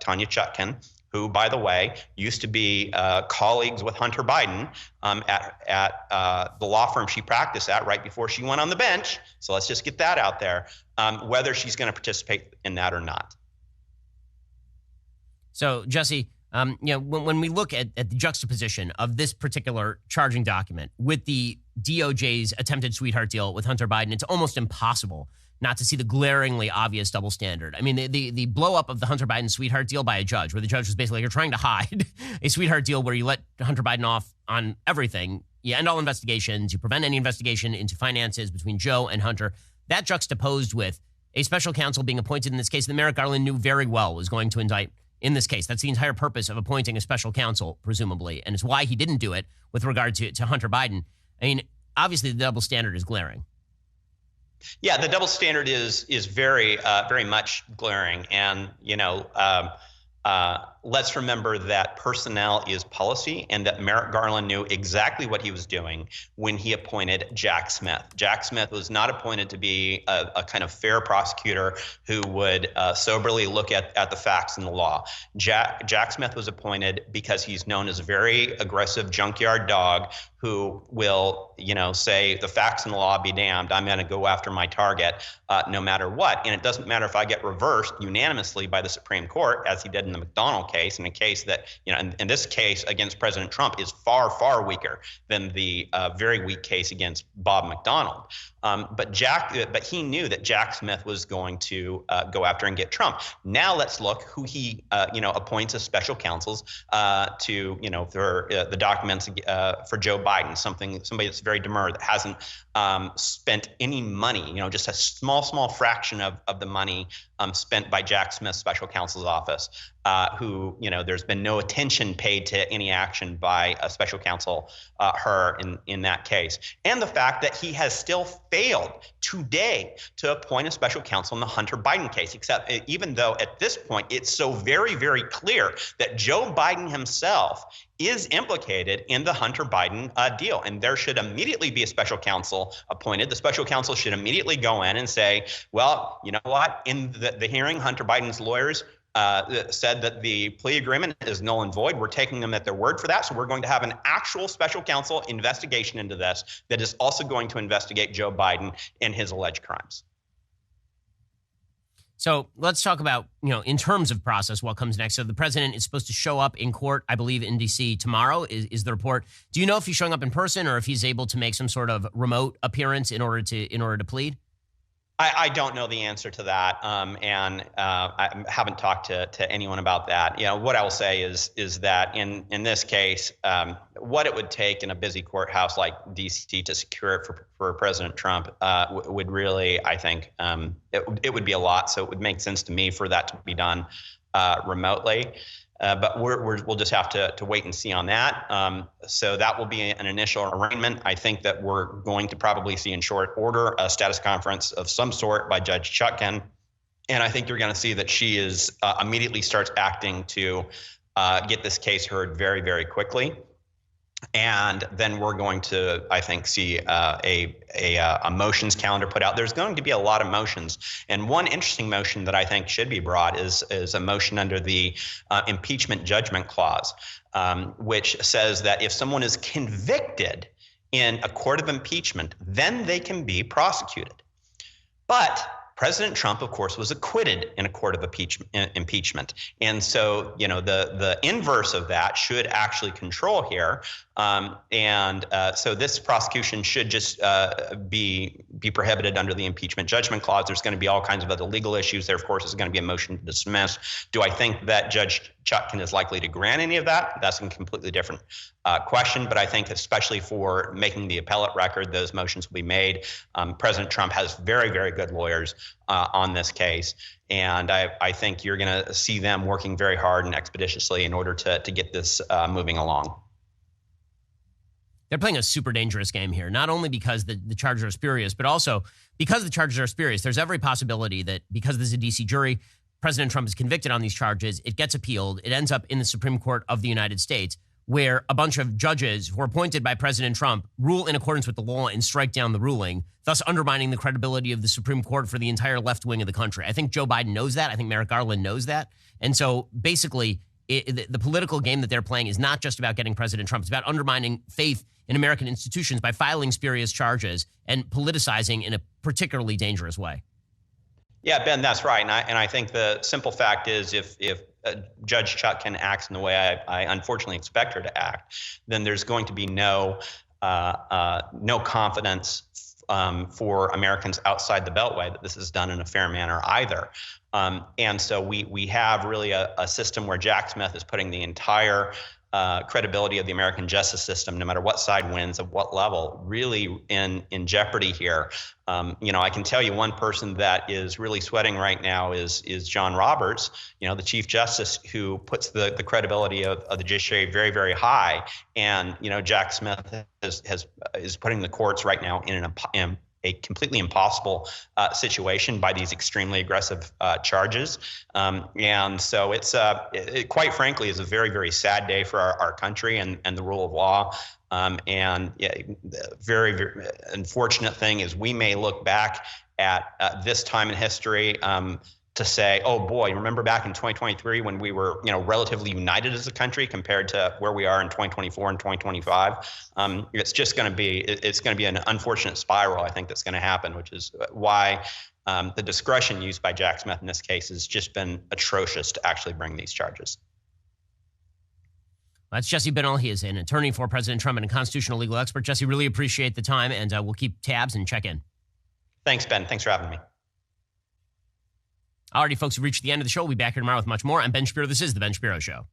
Tanya Chutkan, who, by the way, used to be colleagues with Hunter Biden at the law firm she practiced at right before she went on the bench. So let's just get that out there, whether she's going to participate in that or not. So, Jesse, when we look at the juxtaposition of this particular charging document with the DOJ's attempted sweetheart deal with Hunter Biden, it's almost impossible not to see the glaringly obvious double standard. I mean, the blow up of the Hunter Biden sweetheart deal by a judge, where the judge was basically, you're trying to hide a sweetheart deal where you let Hunter Biden off on everything. You end all investigations. You prevent any investigation into finances between Joe and Hunter. That juxtaposed with a special counsel being appointed in this case that Merrick Garland knew very well was going to indict in this case. That's the entire purpose of appointing a special counsel, presumably, and it's why he didn't do it with regard to Hunter Biden. I mean, obviously, the double standard is glaring. Yeah, the double standard is very, very much glaring. And, Let's remember that personnel is policy and that Merrick Garland knew exactly what he was doing when he appointed Jack Smith. Jack Smith was not appointed to be a kind of fair prosecutor who would soberly look at the facts and the law. Jack Smith was appointed because he's known as a very aggressive junkyard dog who will, say the facts and the law be damned. I'm going to go after my target no matter what. And it doesn't matter if I get reversed unanimously by the Supreme Court, as he did in the McDonald case, in a case that, in this case against President Trump is far, far weaker than the very weak case against Bob McDonald. But he knew that Jack Smith was going to go after and get Trump. Now let's look who he, appoints as special counsels to, for the documents for Joe Biden, somebody that's very demure, that hasn't spent any money, just a small fraction of the money spent by Jack Smith's special counsel's office, who, there's been no attention paid to any action by a special counsel, her in that case. And the fact that he has still failed today to appoint a special counsel in the Hunter Biden case, except even though at this point it's so very, very clear that Joe Biden himself is implicated in the Hunter Biden deal. And there should immediately be a special counsel appointed. The special counsel should immediately go in and say, well, you know what? In the hearing, Hunter Biden's lawyers said that the plea agreement is null and void. We're taking them at their word for that. So we're going to have an actual special counsel investigation into this that is also going to investigate Joe Biden and his alleged crimes. So let's talk about, in terms of process, what comes next. So the president is supposed to show up in court, I believe, in D.C. tomorrow is the report. Do you know if he's showing up in person or if he's able to make some sort of remote appearance in order to plead? I don't know the answer to that, and I haven't talked to anyone about that. What I will say is that in this case, what it would take in a busy courthouse like D.C. to secure it for President Trump would really, I think, it would be a lot. So it would make sense to me for that to be done remotely. But we'll just have to wait and see on that. So that will be an initial arraignment. I think that we're going to probably see in short order a status conference of some sort by Judge Chutkan. And I think you're going to see that she is immediately starts acting to get this case heard very, very quickly. And then we're going to, I think, see a motions calendar put out. There's going to be a lot of motions. And one interesting motion that I think should be brought is a motion under the impeachment judgment clause, which says that if someone is convicted in a court of impeachment, then they can be prosecuted. But President Trump, of course, was acquitted in a court of impeachment. And so, the inverse of that should actually control here. So this prosecution should just be prohibited under the impeachment judgment clause. There's going to be all kinds of other legal issues. There, of course, is going to be a motion to dismiss. Do I think that Judge Chutkan is likely to grant any of that? That's a completely different question. But I think especially for making the appellate record, those motions will be made. President Trump has very, very good lawyers on this case. And I think you're going to see them working very hard and expeditiously in order to get this moving along. They're playing a super dangerous game here, not only because the charges are spurious, but also because the charges are spurious. There's every possibility that because this is a D.C. jury, President Trump is convicted on these charges, it gets appealed, it ends up in the Supreme Court of the United States, where a bunch of judges who are appointed by President Trump rule in accordance with the law and strike down the ruling, thus undermining the credibility of the Supreme Court for the entire left wing of the country. I think Joe Biden knows that. I think Merrick Garland knows that. And so basically, the political game that they're playing is not just about getting President Trump. It's about undermining faith in American institutions by filing spurious charges and politicizing in a particularly dangerous way. Yeah, Ben, that's right. And I think the simple fact is if Judge Chutkan acts in the way I unfortunately expect her to act, then there's going to be no confidence for Americans outside the Beltway that this is done in a fair manner either. And so we have really a system where Jack Smith is putting the entire credibility of the American justice system, no matter what side wins at what level, really in jeopardy here. I can tell you one person that is really sweating right now is John Roberts, the Chief Justice, who puts the credibility of the judiciary very, very high. And Jack Smith is putting the courts right now in completely impossible situation by these extremely aggressive charges. And so it quite frankly is a very, very sad day for our country and the rule of law. And the very, very unfortunate thing is we may look back at this time in history to say, oh boy, remember back in 2023 when we were, relatively united as a country compared to where we are in 2024 and 2025. It's just going to be an unfortunate spiral, I think, that's going to happen, which is why the discretion used by Jack Smith in this case has just been atrocious to actually bring these charges. That's Jesse Binnall. He is an attorney for President Trump and a constitutional legal expert. Jesse, really appreciate the time, and we'll keep tabs and check in. Thanks, Ben. Thanks for having me. Alrighty, folks, we've reached the end of the show. We'll be back here tomorrow with much more. I'm Ben Shapiro. This is The Ben Shapiro Show.